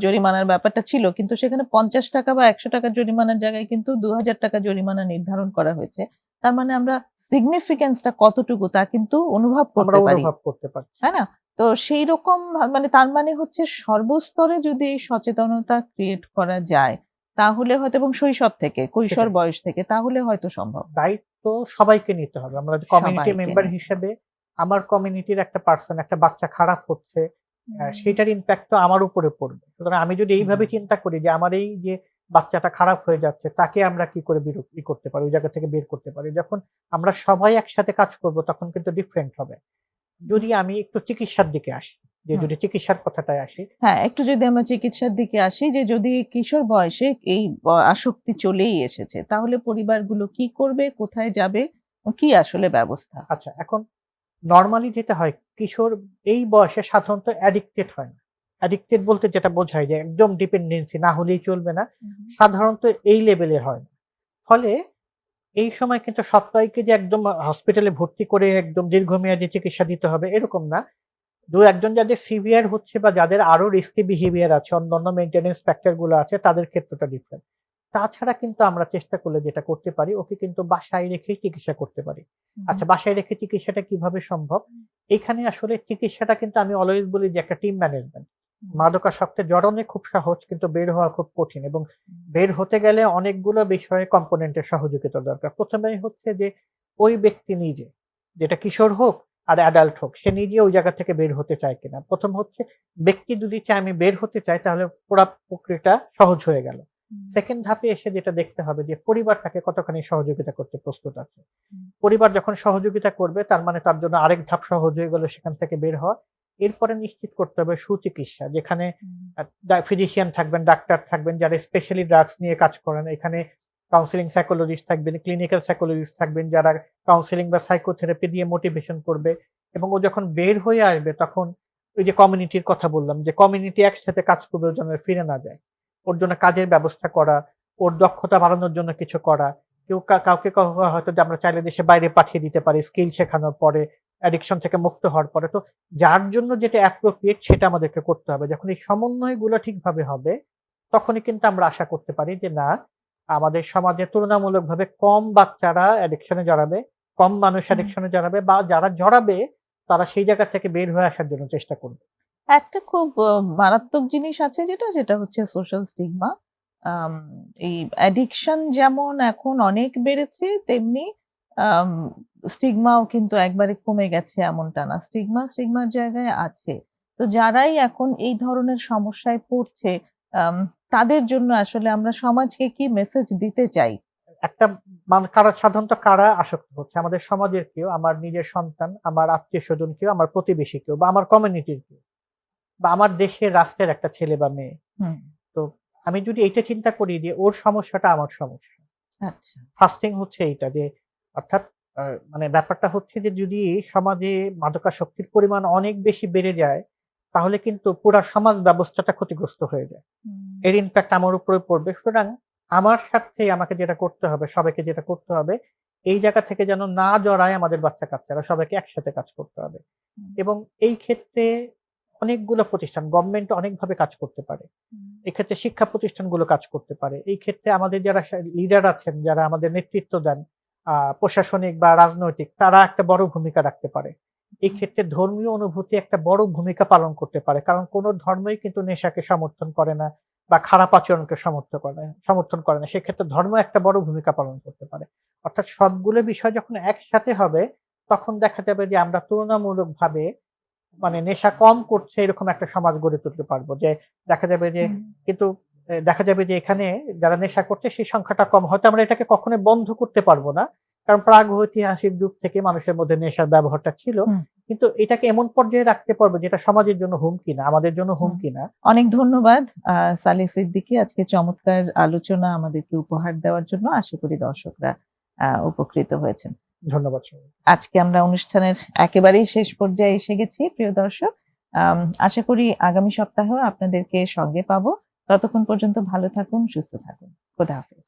জরিমানার ব্যাপারটা ছিল। কিন্তু সেখানে ৳৫০ বা ৳১০০ জরিমানার জায়গায় কিন্তু ৳২,০০০ জরিমানা নির্ধারণ করা হয়েছে। তার মানে আমরা সিগনিফিকেন্সটা কতটুকু তা কিন্তু অনুভব আমরা করতে পারি, অনুভব করতে পারছি। তাই না? তো সেই রকম মানে তার মানে হচ্ছে সর্বস্তরে যদি এই সচেতনতা ক্রিয়েট করা যায় তাহলে হয়তো, এবং শৈশব থেকে, কৈশোর সেটাই। বয়স থেকে, তাহলে হয়তো সম্ভব। দায়িত্ব সবাইকে নিতে হবে। আমরা কমিউনিটি সবাইকে মেম্বার নিতে হবে। হিসেবে আমার কমিউনিটির একটা পার্সন, একটা বাচ্চা খারাপ হচ্ছে, হুম, সেটার ইমপ্যাক্ট তো আমার উপরে পড়বে। সুতরাং আমি যদি এইভাবে হুম, চিন্তা করি যে আমার এই যে বাচ্চাটা খারাপ হয়ে যাচ্ছে তাকে আমরা কি করে করতে পারি, ওই জায়গা থেকে বের করতে পারি। যখন আমরা সবাই একসাথে কাজ করব তখন কিন্তু ডিফারেন্ট হবে। যদি আমি একটু চিকিৎসার দিকে আসি, যে হুম। যদি চিকিৎসার কথাটায় আসি, হ্যাঁ, একটু যদি আমরা চিকিৎসার দিকে আসি, যে যদি কিশোর বয়সে এই আসক্তি চলেই এসেছে তাহলে পরিবারগুলো কি করবে, কোথায় যাবে, কি আসলে ব্যবস্থা? আচ্ছা এখন নরমালি যেটা হয় কিশোর এই বয়সে সাধারণত অ্যাডিক্টেড হয় না। অ্যাডিক্টেড বলতে যেটা বোঝায় যে একদম ডিপেন্ডেন্সি না হলেই চলবে না। সাধারণত এই লেভেলের হয় না। ফলে এই সময় কিন্তু সবাইকে যে একদম হসপিটালে ভর্তি করে একদম দীর্ঘমেয়াদী চিকিৎসা দিতে হবে এরকম না। ২-১ জন যাদের সিভিয়ার হচ্ছে বা যাদের আরো রিস্কি বিহেভিয়ার আছে, অন্যান্য মেইনটেন্যান্স ফ্যাক্টর গুলো আছে তাদের ক্ষেত্রটা ডিফারেন্ট। তাছাড়া কিন্তু আমরা চেষ্টা করলে যেটা করতে পারি ওকে কিন্তু বাসায় রেখেই চিকিৎসা করতে পারি। হুম, আচ্ছা বাসায় রেখে চিকিৎসাটা কিভাবে সম্ভব? এখানে আসলে চিকিৎসাটা কিন্তু আমি অলওয়েজ বলি যে একটা টিম ম্যানেজমেন্ট। হুম, মাদকাসক্তে জড়ানো খুব সহজ কিন্তু বের হওয়া খুব কঠিন এবং বের হতে গেলে অনেকগুলো বিষয়ে কম্পোনেন্টের সহযোগিতা দরকার। ১ম এই হচ্ছে যে ওই ব্যক্তি নিজে, যেটা কিশোর হোক আর অ্যাডাল্ট হোক, সে নিজে ওই জায়গা থেকে বের হতে চায় কিনা। ১ম হচ্ছে ব্যক্তি যদি চায় আমি বের হতে চাই তাহলে পুরা প্রক্রিয়াটা সহজ হয়ে গেল। হুম, 2nd ধাপে এসে যেটা দেখতে হবে যে পরিবার তাকে কতখানি সহযোগিতা করতে প্রস্তুত আছে। হুম, পরিবার যখন সহযোগিতা করবে তার মানে তার জন্য আরেক ধাপ সহজ হয়ে গেল সেখান থেকে বের হওয়া। এরপরে নিশ্চিত করতে হবে সুচিকিৎসা, যেখানে হুম, ফিজিশিয়ান থাকবেন, ডাক্তার থাকবেন যারা স্পেশালি ড্রাগস নিয়ে কাজ করেন। এখানে কাউন্সেলিং সাইকোলজিস্ট থাকবেন, ক্লিনিক্যাল সাইকোলজিস্ট থাকবেন যারা কাউন্সেলিং বা সাইকোথেরাপি দিয়ে মোটিভেশন করবে এবং ও যখন বের হয়ে আসবে তখন ওই যে কমিউনিটির কথা বললাম যে কমিউনিটি একসাথে কাজ করবে ওর জন্য ফিরে না যায়। ওর জন্য কাজের ব্যবস্থা করা, ওর দক্ষতা বাড়ানোর জন্য কিছু করা। কেউ কাউকে হয়তো যে আমরা চাইলে দেশের বাইরে পাঠিয়ে দিতে পারি স্কিল শেখানোর পরে, অ্যাডিকশন থেকে মুক্ত হওয়ার পরে। তো যার জন্য যেটা অ্যাপ্রোপ্রিয়েট সেটা আমাদেরকে করতে হবে। যখন এই সমন্বয়গুলো ঠিকভাবে হবে, তখনই কিন্তু আমরা আশা করতে পারি যে না, আমাদের সমাজে তুলনামূলকভাবে কম বাচ্চারা অ্যাডিকশন এ জড়াবে, কম মানুষ হুম। অ্যাডিকশন এ জড়াবে বা যারা জড়াবে তারা সেই জায়গা থেকে বের হয়ে আসার জন্য চেষ্টা করবে। একটা খুব মারাত্মক জিনিস আছে যেটা হচ্ছে সোশ্যাল স্টিগমা। আম এই অ্যাডিকশন যেমন এখন অনেক বেড়েছে, তেমনি আম স্টিগমাও কিন্তু একবারে কমে গেছে এমনটা না। স্টিগমার জায়গায় আছে। তো যারাই এখন এই ধরনের সমস্যায় পড়ছে, আম তাদের জন্য আসলে আমরা সমাজকে কি মেসেজ দিতে চাই? একটা সাধারণত কারা আসক্ত হচ্ছে? আমাদের সমাজের কেউ, আমার নিজের সন্তান, আমার আত্মীয়স্বজন কেউ, আমার প্রতিবেশী কেউ বা আমার কমিউনিটির কেউ বা আমার দেশের রাষ্ট্রের একটা ছেলে বা মেয়ে। হুম, তো আমি যদি এইটা চিন্তা করি যে ওর সমস্যাটা আমার সমস্যা। আচ্ছা। ফার্স্ট থিং হচ্ছে এইটা যে অর্থাৎ আ মানে ব্যাপারটা হচ্ছে যে যদি সমাজে মাদকাসক্তির পরিমাণ অনেক বেশি বেড়ে যায়, তাহলে কিন্তু পুরা সমাজ ব্যবস্থাটা ক্ষতিগ্রস্ত হয়ে যায়। হুম, এর ইমপ্যাক্ট আমার উপরে পড়বে। সুতরাং আমার স্বার্থে আমাকে যেটা করতে হবে, সবাইকে যেটা করতে হবে, এই জায়গা থেকে যেন না জড়ায় আমাদের বাচ্চা-কাচ্চারা, সবাইকে একসাথে কাজ করতে হবে। হুম, এবং এই ক্ষেত্রে অনেকগুলো প্রতিষ্ঠান, গভর্নমেন্ট অনেকভাবে কাজ করতে পারে। হুম, এক্ষেত্রে শিক্ষা প্রতিষ্ঠানগুলো কাজ করতে পারে। এই ক্ষেত্রে আমাদের যারা লিডার আছেন, যারা আমাদের নেতৃত্ব দেন, প্রশাসনিক বা রাজনৈতিক, তারা একটা বড় ভূমিকা রাখতে পারে। এই হুম, ক্ষেত্রে ধর্মীয় অনুভূতি একটা বড় ভূমিকা পালন করতে পারে। কারণ কোন ধর্মই কিন্তু নেশাকে সমর্থন করে না বা খারাপ আচরণকে সমর্থন করে না। সেক্ষেত্রে ধর্ম একটা বড় ভূমিকা পালন করতে পারে। অর্থাৎ সবগুলো বিষয় যখন একসাথে হবে, তখন দেখা যাবে যে আমরা তুলনামূলকভাবে মানে নেশা কম করছে এরকম একটা সমাজ গড়ে তুলতে পারবো। যে দেখা যাবে যে হুম। কিন্তু দেখা যাবে যে এখানে যারা নেশা করছে সেই সংখ্যাটা কম। হয়তো আমরা এটাকে কখনোই বন্ধ করতে পারবো না। কারণ প্রাগৈতিহাসিক যুগ থেকে মানুষের মধ্যে নেশার ব্যবহারটা ছিল। হুম, কিন্তু এটাকে এমন পর্যায়ে রাখতে পারবো যেটা সমাজের জন্য হুমকি না, আমাদের জন্য হুম। হুমকি না। অনেক ধন্যবাদ সালেহ সিদ্দিকী, আজকে চমৎকার আলোচনা আমাদেরকে উপহার দেওয়ার জন্য। আশা করি দর্শকরা উপকৃত হয়েছেন। ধন্যবাদ সবাইকে। আজকে আমরা অনুষ্ঠানের একেবারেই শেষ পর্যায়ে এসে গেছি, প্রিয় দর্শক। আশা করি আগামী সপ্তাহেও আপনাদেরকে সঙ্গে পাবো। ততক্ষণ পর্যন্ত ভালো থাকুন, সুস্থ থাকুন। খোদা হাফেজ।